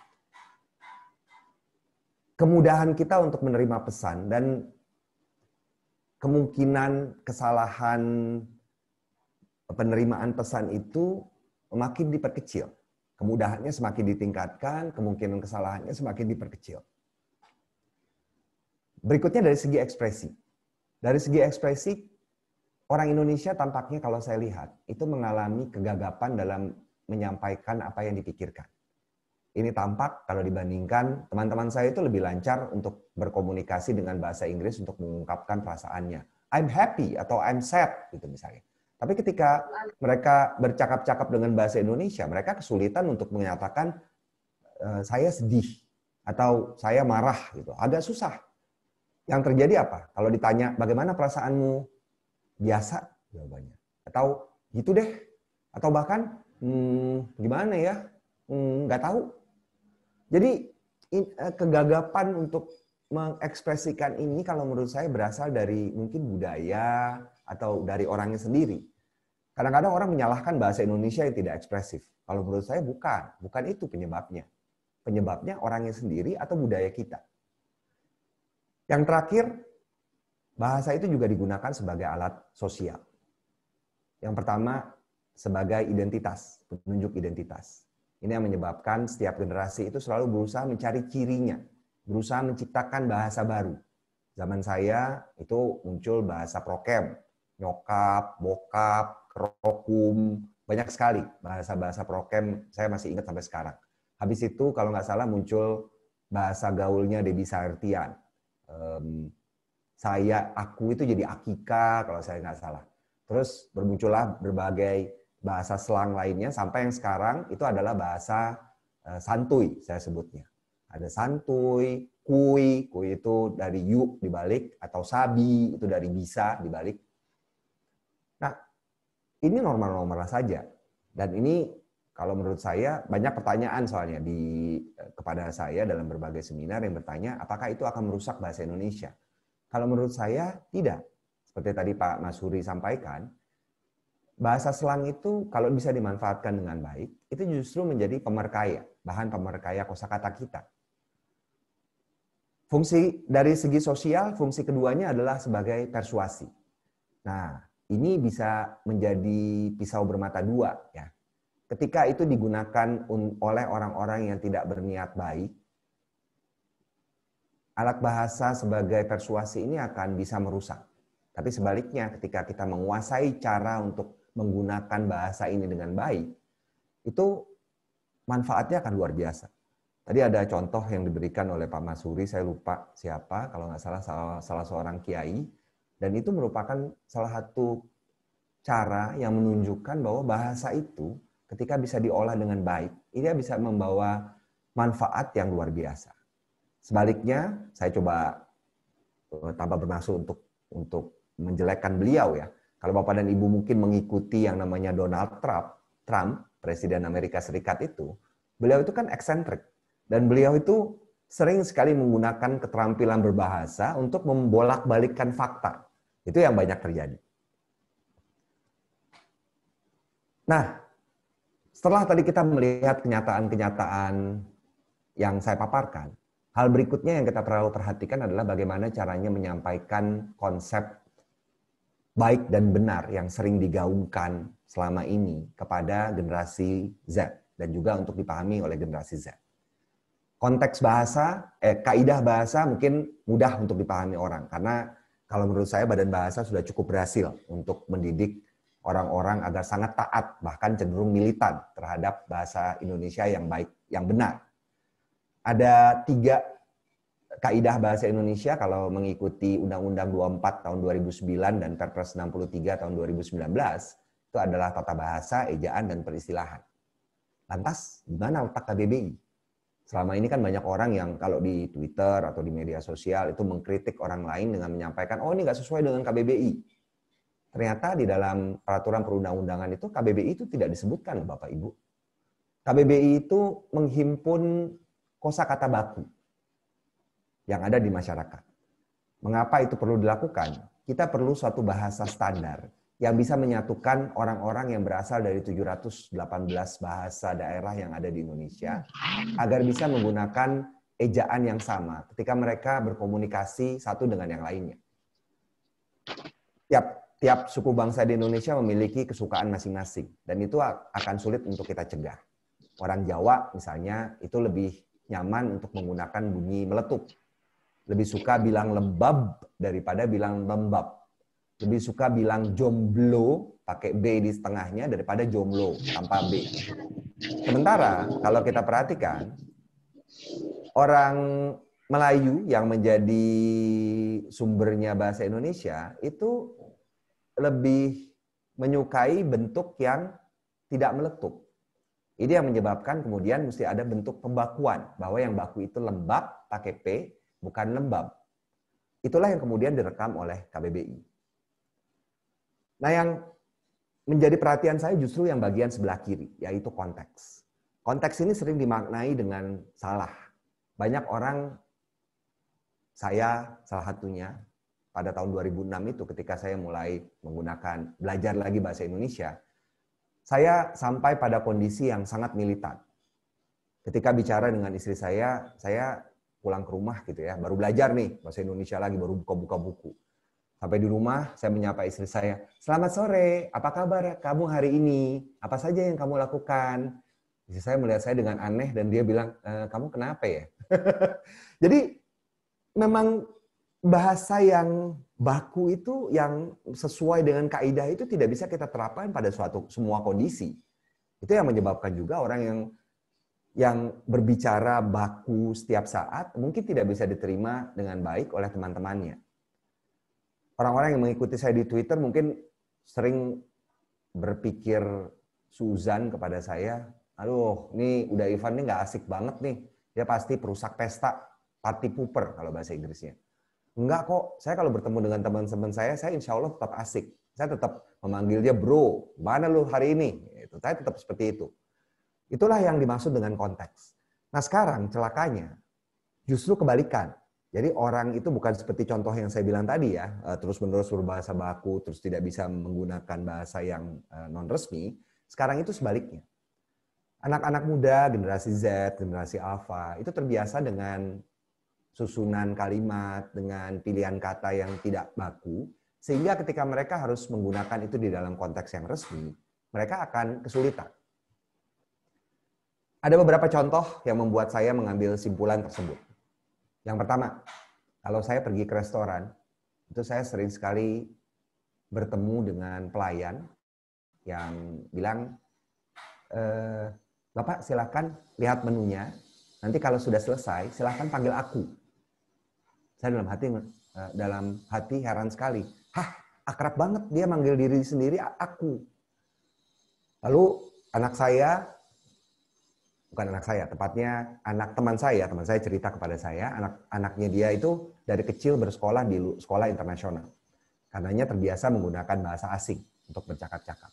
[SPEAKER 1] kemudahan kita untuk menerima pesan dan kemungkinan kesalahan penerimaan pesan itu makin diperkecil. Kemudahannya semakin ditingkatkan, kemungkinan kesalahannya semakin diperkecil. Berikutnya dari segi ekspresi. Dari segi ekspresi, orang Indonesia tampaknya kalau saya lihat, itu mengalami kegagapan dalam menyampaikan apa yang dipikirkan. Ini tampak kalau dibandingkan teman-teman saya itu lebih lancar untuk berkomunikasi dengan bahasa Inggris untuk mengungkapkan perasaannya. I'm happy atau I'm sad gitu misalnya. Tapi ketika mereka bercakap-cakap dengan bahasa Indonesia, mereka kesulitan untuk menyatakan saya sedih Atau saya marah gitu. Agak susah. Yang terjadi apa? Kalau ditanya bagaimana perasaanmu? Biasa jawabannya. Atau gitu deh. Atau bahkan gimana ya? Nggak tahu. Jadi kegagapan untuk mengekspresikan ini kalau menurut saya berasal dari mungkin budaya atau dari orangnya sendiri. Kadang-kadang orang menyalahkan bahasa Indonesia yang tidak ekspresif. Kalau menurut saya bukan itu penyebabnya. Penyebabnya orangnya sendiri atau budaya kita. Yang terakhir, bahasa itu juga digunakan sebagai alat sosial. Yang pertama, sebagai identitas, penunjuk identitas. Ini yang menyebabkan setiap generasi itu selalu berusaha mencari cirinya, berusaha menciptakan bahasa baru. Zaman saya itu muncul bahasa prokem, nyokap, bokap, kerokum, banyak sekali bahasa-bahasa prokem, saya masih ingat sampai sekarang. Habis itu kalau nggak salah muncul bahasa gaulnya Debbie Saertian. Aku itu jadi Akika kalau saya nggak salah. Terus bermuncullah berbagai bahasa slang lainnya sampai yang sekarang itu adalah bahasa santuy saya sebutnya. Ada santuy, kuy itu dari yuk dibalik, atau sabi itu dari bisa dibalik. Nah, ini normal-normal saja. Dan ini kalau menurut saya banyak pertanyaan soalnya kepada saya dalam berbagai seminar yang bertanya apakah itu akan merusak bahasa Indonesia. Kalau menurut saya tidak. Seperti tadi Pak Masuri sampaikan, bahasa slang itu kalau bisa dimanfaatkan dengan baik, itu justru menjadi pemerkaya, bahan pemerkaya kosakata kita. Fungsi dari segi sosial, fungsi keduanya adalah sebagai persuasi. Nah, ini bisa menjadi pisau bermata dua ya. Ketika itu digunakan oleh orang-orang yang tidak berniat baik, alat bahasa sebagai persuasi ini akan bisa merusak. Tapi sebaliknya, ketika kita menguasai cara untuk menggunakan bahasa ini dengan baik, itu manfaatnya akan luar biasa. Tadi ada contoh yang diberikan oleh Pak Masuri, saya lupa siapa, kalau nggak salah seorang kiai, dan itu merupakan salah satu cara yang menunjukkan bahwa bahasa itu ketika bisa diolah dengan baik, ini bisa membawa manfaat yang luar biasa. Sebaliknya, saya coba tanpa bermaksud untuk menjelekkan beliau ya. Kalau Bapak dan Ibu mungkin mengikuti yang namanya Donald Trump, Presiden Amerika Serikat itu, beliau itu kan eksentrik. Dan beliau itu sering sekali menggunakan keterampilan berbahasa untuk membolak-balikkan fakta. Itu yang banyak terjadi. Nah, setelah tadi kita melihat kenyataan-kenyataan yang saya paparkan, hal berikutnya yang kita perlu perhatikan adalah bagaimana caranya menyampaikan konsep baik dan benar yang sering digaungkan selama ini kepada generasi Z dan juga untuk dipahami oleh generasi Z. Konteks bahasa, kaidah bahasa mungkin mudah untuk dipahami orang karena kalau menurut saya Badan Bahasa sudah cukup berhasil untuk mendidik orang-orang agar sangat taat bahkan cenderung militan terhadap bahasa Indonesia yang baik, yang benar. Ada 3 kaidah bahasa Indonesia kalau mengikuti Undang-Undang 24 tahun 2009 dan Perpres 63 tahun 2019 itu adalah tata bahasa, ejaan, dan peristilahan. Lantas, di mana letak KBBI? Selama ini kan banyak orang yang kalau di Twitter atau di media sosial itu mengkritik orang lain dengan menyampaikan, oh ini nggak sesuai dengan KBBI. Ternyata di dalam peraturan perundang-undangan itu KBBI itu tidak disebutkan Bapak Ibu. KBBI itu menghimpun kosakata baku yang ada di masyarakat. Mengapa itu perlu dilakukan? Kita perlu suatu bahasa standar yang bisa menyatukan orang-orang yang berasal dari 718 bahasa daerah yang ada di Indonesia agar bisa menggunakan ejaan yang sama ketika mereka berkomunikasi satu dengan yang lainnya. Tiap suku bangsa di Indonesia memiliki kesukaan masing-masing dan itu akan sulit untuk kita cegah. Orang Jawa misalnya itu lebih nyaman untuk menggunakan bunyi meletup. Lebih suka bilang lembab daripada bilang lembab. Lebih suka bilang jomblo pakai B di setengahnya daripada jomblo tanpa B. Sementara kalau kita perhatikan orang Melayu yang menjadi sumbernya bahasa Indonesia itu lebih menyukai bentuk yang tidak meletup. Ini yang menyebabkan kemudian mesti ada bentuk pembakuan, bahwa yang baku itu lembab pakai P, bukan lembab. Itulah yang kemudian direkam oleh KBBI. Nah, yang menjadi perhatian saya justru yang bagian sebelah kiri, yaitu konteks. Konteks ini sering dimaknai dengan salah. Banyak orang, saya salah satunya, pada tahun 2006 itu ketika saya mulai menggunakan, belajar lagi bahasa Indonesia, saya sampai pada kondisi yang sangat militan. Ketika bicara dengan istri saya pulang ke rumah gitu ya, baru belajar nih bahasa Indonesia lagi, baru buka-buka buku. Sampai di rumah, saya menyapa istri saya, "Selamat sore, apa kabar kamu hari ini? Apa saja yang kamu lakukan?" Istri saya melihat saya dengan aneh dan dia bilang, "Kamu kenapa ya?" Jadi memang bahasa yang baku itu yang sesuai dengan kaidah itu tidak bisa kita terapkan pada semua kondisi. Itu yang menyebabkan juga orang yang berbicara baku setiap saat mungkin tidak bisa diterima dengan baik oleh teman-temannya. Orang-orang yang mengikuti saya di Twitter mungkin sering berpikir suzan kepada saya, "Aduh, ini udah Ivan ini nggak asik banget nih. Dia pasti perusak pesta, party pooper kalau bahasa Inggrisnya." Enggak kok, saya kalau bertemu dengan teman-teman saya insya Allah tetap asik. Saya tetap memanggil dia bro, mana lu hari ini? Saya tetap seperti itu. Itulah yang dimaksud dengan konteks. Nah sekarang celakanya justru kebalikan. Jadi orang itu bukan seperti contoh yang saya bilang tadi ya, terus-menerus berbahasa baku, terus tidak bisa menggunakan bahasa yang non-resmi. Sekarang itu sebaliknya. Anak-anak muda, generasi Z, generasi Alpha, itu terbiasa dengan susunan kalimat, dengan pilihan kata yang tidak baku, sehingga ketika mereka harus menggunakan itu di dalam konteks yang resmi, mereka akan kesulitan. Ada beberapa contoh yang membuat saya mengambil simpulan tersebut. Yang pertama, kalau saya pergi ke restoran, itu saya sering sekali bertemu dengan pelayan yang bilang, "Bapak silakan lihat menunya, nanti kalau sudah selesai silakan panggil aku." Saya dalam hati heran sekali. Hah, akrab banget dia manggil diri sendiri aku. Lalu bukan anak saya, tepatnya anak teman saya cerita kepada saya, anaknya dia itu dari kecil bersekolah di sekolah internasional. Karenanya terbiasa menggunakan bahasa asing untuk bercakap-cakap.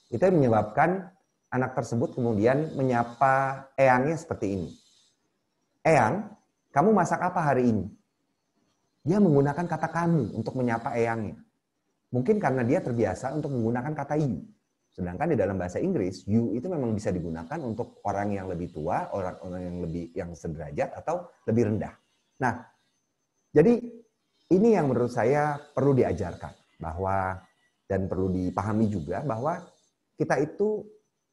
[SPEAKER 1] Itu yang menyebabkan anak tersebut kemudian menyapa eyangnya seperti ini. "Eyang, kamu masak apa hari ini?" Dia menggunakan kata kamu untuk menyapa eyangnya. Mungkin karena dia terbiasa untuk menggunakan kata you. Sedangkan di dalam bahasa Inggris, you itu memang bisa digunakan untuk orang yang lebih tua, orang yang sederajat atau lebih rendah. Nah, jadi ini yang menurut saya perlu diajarkan dan perlu dipahami juga bahwa kita itu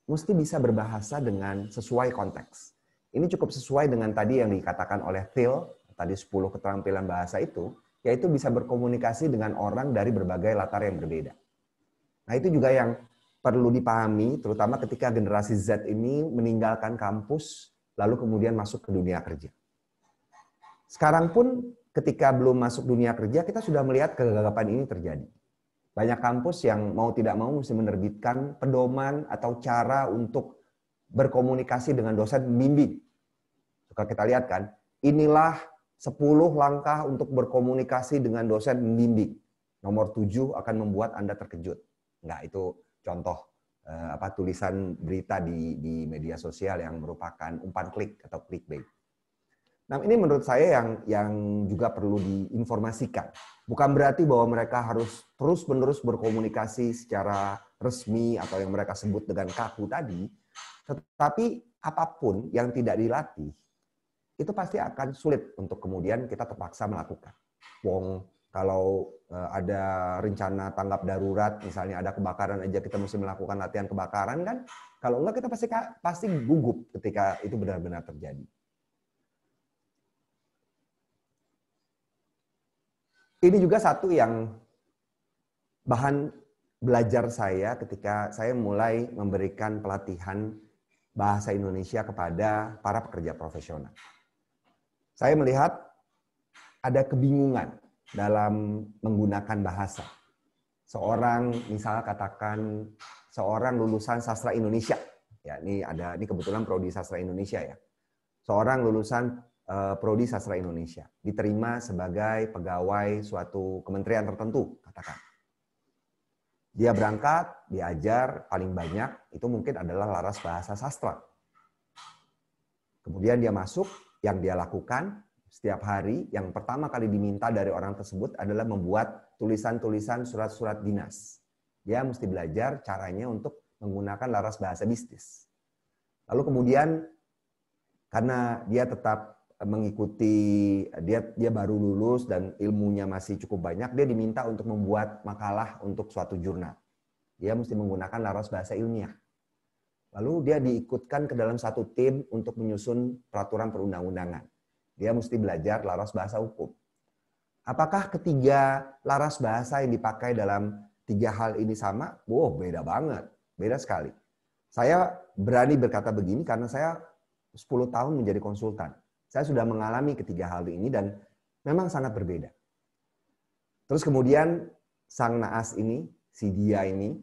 [SPEAKER 1] mesti bisa berbahasa dengan sesuai konteks. Ini cukup sesuai dengan tadi yang dikatakan oleh Phil, tadi 10 keterampilan bahasa itu, yaitu bisa berkomunikasi dengan orang dari berbagai latar yang berbeda. Nah itu juga yang perlu dipahami, terutama ketika generasi Z ini meninggalkan kampus, lalu kemudian masuk ke dunia kerja. Sekarang pun ketika belum masuk dunia kerja, kita sudah melihat kegagapan ini terjadi. Banyak kampus yang mau tidak mau mesti menerbitkan pedoman atau cara untuk berkomunikasi dengan dosen pembimbing. Suka kita lihat kan, inilah 10 langkah untuk berkomunikasi dengan dosen pembimbing. Nomor 7 akan membuat Anda terkejut. Enggak, itu contoh tulisan berita di media sosial yang merupakan umpan klik atau clickbait. Nah, ini menurut saya yang juga perlu diinformasikan. Bukan berarti bahwa mereka harus terus-menerus berkomunikasi secara resmi atau yang mereka sebut dengan kaku tadi, tetapi apapun yang tidak dilatih, itu pasti akan sulit untuk kemudian kita terpaksa melakukan. Kalau ada rencana tanggap darurat, misalnya ada kebakaran aja kita mesti melakukan latihan kebakaran kan, kalau enggak kita pasti gugup ketika itu benar-benar terjadi. Ini juga satu yang bahan belajar saya ketika saya mulai memberikan pelatihan bahasa Indonesia kepada para pekerja profesional. Saya melihat ada kebingungan dalam menggunakan bahasa. Misalnya katakan seorang lulusan sastra Indonesia, Ya, ini kebetulan Prodi Sastra Indonesia ya. Seorang lulusan Prodi Sastra Indonesia diterima sebagai pegawai suatu kementerian tertentu, katakan. Dia berangkat, diajar paling banyak itu mungkin adalah laras bahasa sastra. Kemudian dia masuk, yang dia lakukan setiap hari, yang pertama kali diminta dari orang tersebut adalah membuat tulisan-tulisan surat-surat dinas. Dia mesti belajar caranya untuk menggunakan laras bahasa bisnis. Lalu kemudian karena dia tetap mengikuti, dia baru lulus dan ilmunya masih cukup banyak, dia diminta untuk membuat makalah untuk suatu jurnal. Dia mesti menggunakan laras bahasa ilmiah. Lalu dia diikutkan ke dalam satu tim untuk menyusun peraturan perundang-undangan. Dia mesti belajar laras bahasa hukum. Apakah ketiga laras bahasa yang dipakai dalam tiga hal ini sama? Wow, beda banget. Beda sekali. Saya berani berkata begini karena saya 10 tahun menjadi konsultan. Saya sudah mengalami ketiga hal ini dan memang sangat berbeda. Terus kemudian sang naas ini, si dia ini,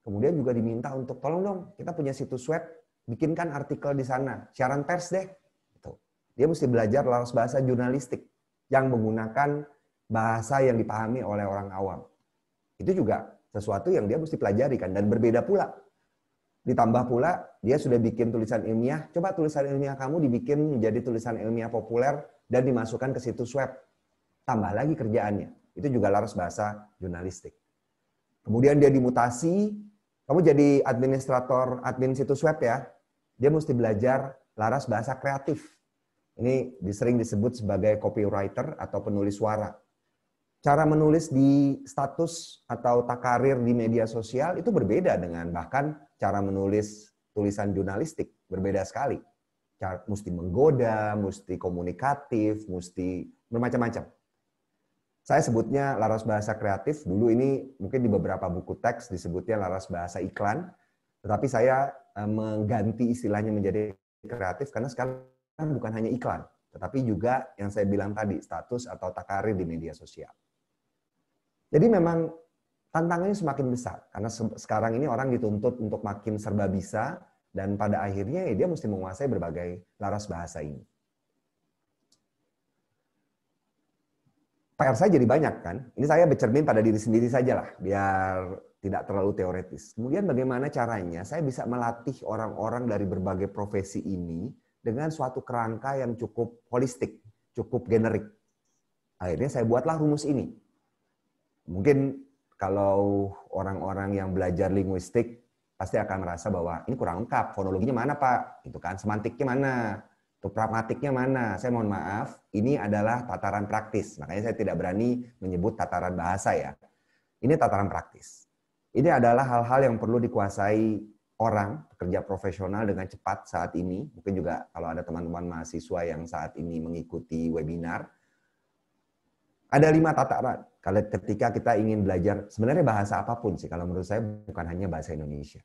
[SPEAKER 1] kemudian juga diminta untuk tolong dong, kita punya situs web, bikinkan artikel di sana, siaran pers deh. Dia mesti belajar laras bahasa jurnalistik yang menggunakan bahasa yang dipahami oleh orang awam. Itu juga sesuatu yang dia mesti pelajari kan, dan berbeda pula. Ditambah pula, dia sudah bikin tulisan ilmiah, coba tulisan ilmiah kamu dibikin menjadi tulisan ilmiah populer dan dimasukkan ke situs web. Tambah lagi kerjaannya. Itu juga laras bahasa jurnalistik. Kemudian dia dimutasi, kamu jadi administrator admin situs web ya. Dia mesti belajar laras bahasa kreatif. Ini sering disebut sebagai copywriter atau penulis suara. Cara menulis di status atau takarir di media sosial itu berbeda dengan bahkan cara menulis tulisan jurnalistik. Berbeda sekali. Mesti menggoda, mesti komunikatif, mesti bermacam-macam. Saya sebutnya laras bahasa kreatif. Dulu ini mungkin di beberapa buku teks disebutnya laras bahasa iklan. Tetapi saya mengganti istilahnya menjadi kreatif karena sekarang bukan hanya iklan, tetapi juga yang saya bilang tadi, status atau takarir di media sosial. Jadi memang tantangannya semakin besar, karena sekarang ini orang dituntut untuk makin serba bisa, dan pada akhirnya ya dia mesti menguasai berbagai laras bahasa ini. PR saya jadi banyak kan, ini saya bercermin pada diri sendiri saja lah, biar tidak terlalu teoretis. Kemudian bagaimana caranya saya bisa melatih orang-orang dari berbagai profesi ini, dengan suatu kerangka yang cukup holistik, cukup generik. Akhirnya saya buatlah rumus ini. Mungkin kalau orang-orang yang belajar linguistik pasti akan merasa bahwa ini kurang lengkap. Fonologinya mana Pak? Gitu kan. Semantiknya mana? Untuk pragmatiknya mana? Saya mohon maaf, ini adalah tataran praktis. Makanya saya tidak berani menyebut tataran bahasa ya. Ini tataran praktis. Ini adalah hal-hal yang perlu dikuasai orang, pekerja profesional dengan cepat saat ini. Mungkin juga kalau ada teman-teman mahasiswa yang saat ini mengikuti webinar. Ada 5 tataran. Kalau ketika kita ingin belajar, sebenarnya bahasa apapun sih, kalau menurut saya bukan hanya bahasa Indonesia.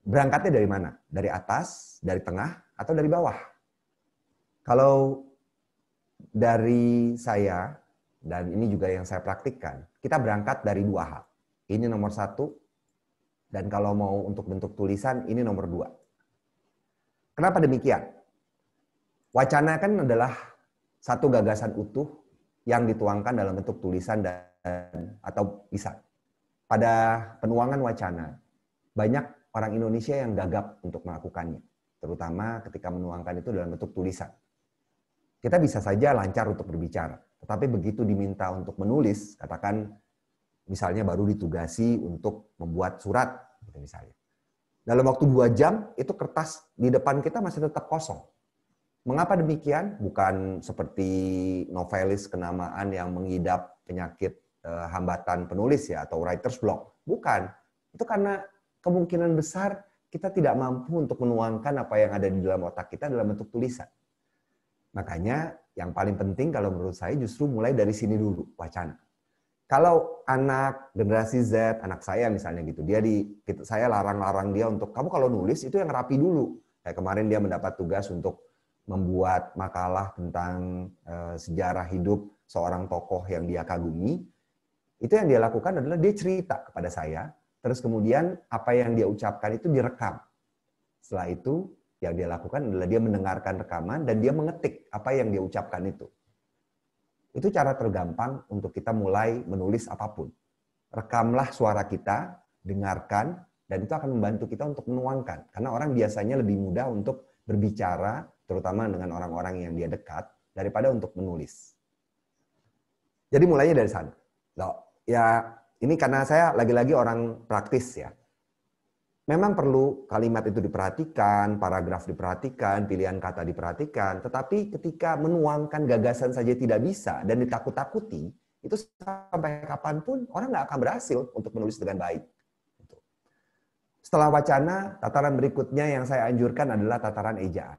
[SPEAKER 1] Berangkatnya dari mana? Dari atas, dari tengah, atau dari bawah? Kalau dari saya, dan ini juga yang saya praktikkan, kita berangkat dari 2 hal. Ini nomor 1, dan kalau mau untuk bentuk tulisan, ini nomor 2. Kenapa demikian? Wacana kan adalah satu gagasan utuh yang dituangkan dalam bentuk tulisan atau lisan. Pada penuangan wacana, banyak orang Indonesia yang gagap untuk melakukannya. Terutama ketika menuangkan itu dalam bentuk tulisan. Kita bisa saja lancar untuk berbicara. Tetapi begitu diminta untuk menulis, katakan misalnya baru ditugasi untuk membuat surat, gitu misalnya. Dalam waktu 2 jam, itu kertas di depan kita masih tetap kosong. Mengapa demikian? Bukan seperti novelis kenamaan yang mengidap penyakit hambatan penulis ya, atau writer's block. Bukan. Itu karena kemungkinan besar kita tidak mampu untuk menuangkan apa yang ada di dalam otak kita dalam bentuk tulisan. Makanya yang paling penting kalau menurut saya justru mulai dari sini dulu, wacana. Kalau anak generasi Z, anak saya misalnya gitu, saya larang-larang dia untuk, kamu kalau nulis itu yang rapi dulu. Kayak kemarin dia mendapat tugas untuk membuat makalah tentang sejarah hidup seorang tokoh yang dia kagumi. Itu yang dia lakukan adalah dia cerita kepada saya, terus kemudian apa yang dia ucapkan itu direkam. Setelah itu, yang dia lakukan adalah dia mendengarkan rekaman dan dia mengetik apa yang dia ucapkan itu. Itu cara tergampang untuk kita mulai menulis apapun. Rekamlah suara kita, dengarkan, dan itu akan membantu kita untuk menuangkan. Karena orang biasanya lebih mudah untuk berbicara, terutama dengan orang-orang yang dia dekat, daripada untuk menulis. Jadi mulainya dari sana. Loh, ya ini karena saya lagi-lagi orang praktis ya. Memang perlu kalimat itu diperhatikan, paragraf diperhatikan, pilihan kata diperhatikan. Tetapi ketika menuangkan gagasan saja tidak bisa dan ditakut-takuti, itu sampai kapanpun orang nggak akan berhasil untuk menulis dengan baik. Setelah wacana, tataran berikutnya yang saya anjurkan adalah tataran ejaan.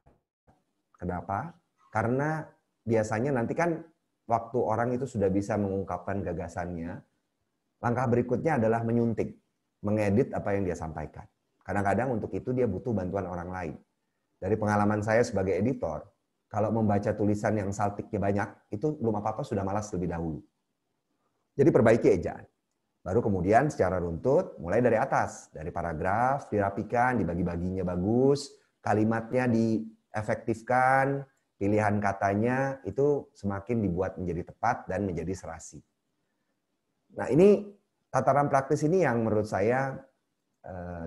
[SPEAKER 1] Kenapa? Karena biasanya nanti kan waktu orang itu sudah bisa mengungkapkan gagasannya, langkah berikutnya adalah menyuntik, mengedit apa yang dia sampaikan. Kadang-kadang untuk itu dia butuh bantuan orang lain. Dari pengalaman saya sebagai editor, kalau membaca tulisan yang saltiknya banyak, itu belum apa-apa sudah malas lebih dahulu. Jadi perbaiki ejaan. Baru kemudian secara runtut, mulai dari atas. Dari paragraf, dirapikan, dibagi-baginya bagus, kalimatnya diefektifkan, pilihan katanya itu semakin dibuat menjadi tepat dan menjadi serasi. Nah ini tataran praktis ini yang menurut saya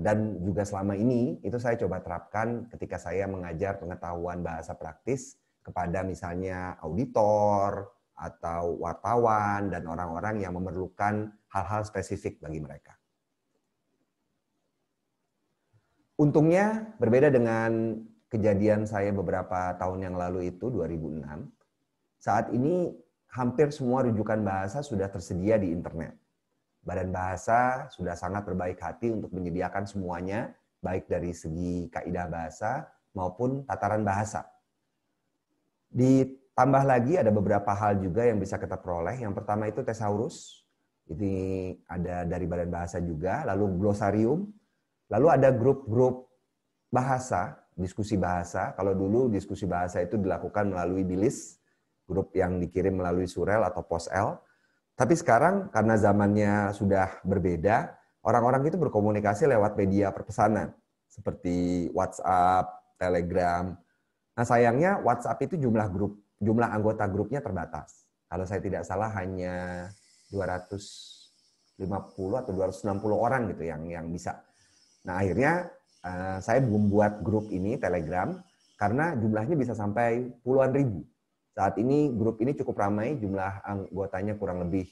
[SPEAKER 1] dan juga selama ini itu saya coba terapkan ketika saya mengajar pengetahuan bahasa praktis kepada misalnya auditor atau wartawan dan orang-orang yang memerlukan hal-hal spesifik bagi mereka. Untungnya berbeda dengan kejadian saya beberapa tahun yang lalu itu 2006. Saat ini hampir semua rujukan bahasa sudah tersedia di internet. Badan Bahasa sudah sangat berbaik hati untuk menyediakan semuanya, baik dari segi kaidah bahasa maupun tataran bahasa. Ditambah lagi ada beberapa hal juga yang bisa kita peroleh. Yang pertama itu Thesaurus, ini ada dari Badan Bahasa juga, lalu glosarium, lalu ada grup-grup bahasa, diskusi bahasa. Kalau dulu diskusi bahasa itu dilakukan melalui Bilis, grup yang dikirim melalui surel atau posel. Tapi sekarang karena zamannya sudah berbeda, orang-orang itu berkomunikasi lewat media perpesanan seperti WhatsApp, Telegram. Nah sayangnya WhatsApp itu jumlah anggota grupnya terbatas. Kalau saya tidak salah hanya 250 atau 260 orang gitu yang bisa. Nah akhirnya saya membuat grup ini Telegram karena jumlahnya bisa sampai puluhan ribu. Saat ini grup ini cukup ramai, jumlah anggotanya kurang lebih,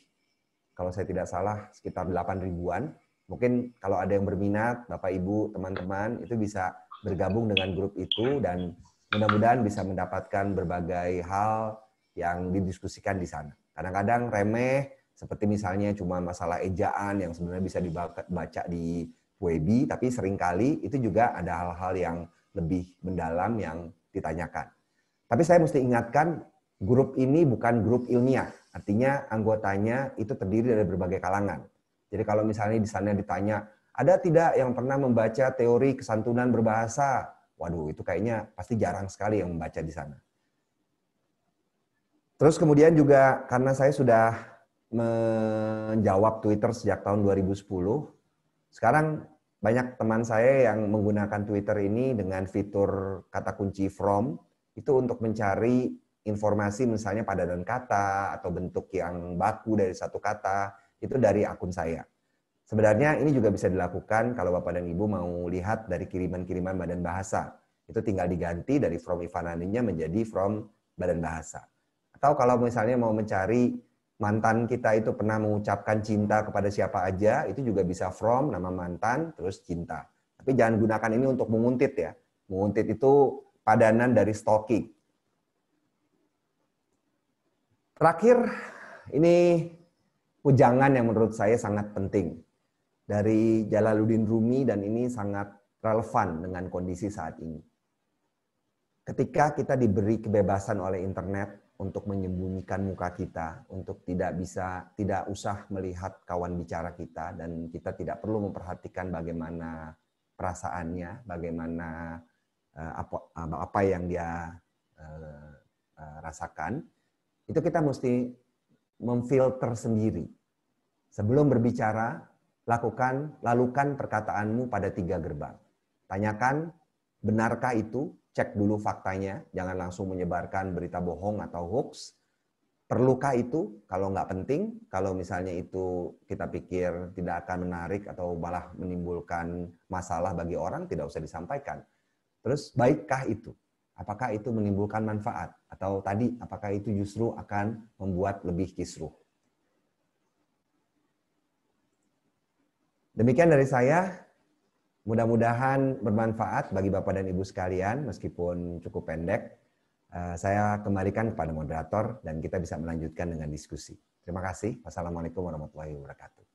[SPEAKER 1] kalau saya tidak salah, sekitar 8 ribuan. Mungkin kalau ada yang berminat, Bapak, Ibu, teman-teman, itu bisa bergabung dengan grup itu dan mudah-mudahan bisa mendapatkan berbagai hal yang didiskusikan di sana. Kadang-kadang remeh, seperti misalnya cuma masalah ejaan yang sebenarnya bisa dibaca di Webi, tapi seringkali itu juga ada hal-hal yang lebih mendalam yang ditanyakan. Tapi saya mesti ingatkan, grup ini bukan grup ilmiah, artinya anggotanya itu terdiri dari berbagai kalangan. Jadi kalau misalnya di sana ditanya, ada tidak yang pernah membaca teori kesantunan berbahasa? Waduh, itu kayaknya pasti jarang sekali yang membaca di sana. Terus kemudian juga karena saya sudah menjawab Twitter sejak tahun 2010, sekarang banyak teman saya yang menggunakan Twitter ini dengan fitur kata kunci from, itu untuk mencari informasi misalnya padanan kata atau bentuk yang baku dari satu kata, itu dari akun saya. Sebenarnya ini juga bisa dilakukan kalau Bapak dan Ibu mau lihat dari kiriman-kiriman Badan Bahasa. Itu tinggal diganti dari from Ivananinya menjadi from Badan Bahasa. Atau kalau misalnya mau mencari mantan kita itu pernah mengucapkan cinta kepada siapa aja, itu juga bisa from, nama mantan, terus cinta. Tapi jangan gunakan ini untuk menguntit ya. Menguntit itu padanan dari stalking. Terakhir, ini ujangan yang menurut saya sangat penting. Dari Jalaluddin Rumi dan ini sangat relevan dengan kondisi saat ini. Ketika kita diberi kebebasan oleh internet untuk menyembunyikan muka kita, untuk tidak usah melihat kawan bicara kita, dan kita tidak perlu memperhatikan bagaimana perasaannya, bagaimana apa yang dia rasakan, itu kita mesti memfilter sendiri. Sebelum berbicara, lakukan perkataanmu pada 3 gerbang. Tanyakan, Benarkah itu? Cek dulu faktanya, jangan langsung menyebarkan berita bohong atau hoax. Perlukah itu? Kalau nggak penting, kalau misalnya itu kita pikir tidak akan menarik atau malah menimbulkan masalah bagi orang, tidak usah disampaikan. Terus baikkah itu? Apakah itu menimbulkan manfaat? Atau tadi, apakah itu justru akan membuat lebih kisruh? Demikian dari saya. Mudah-mudahan bermanfaat bagi Bapak dan Ibu sekalian, meskipun cukup pendek. Saya kembalikan kepada moderator dan kita bisa melanjutkan dengan diskusi. Terima kasih. Wassalamualaikum warahmatullahi wabarakatuh.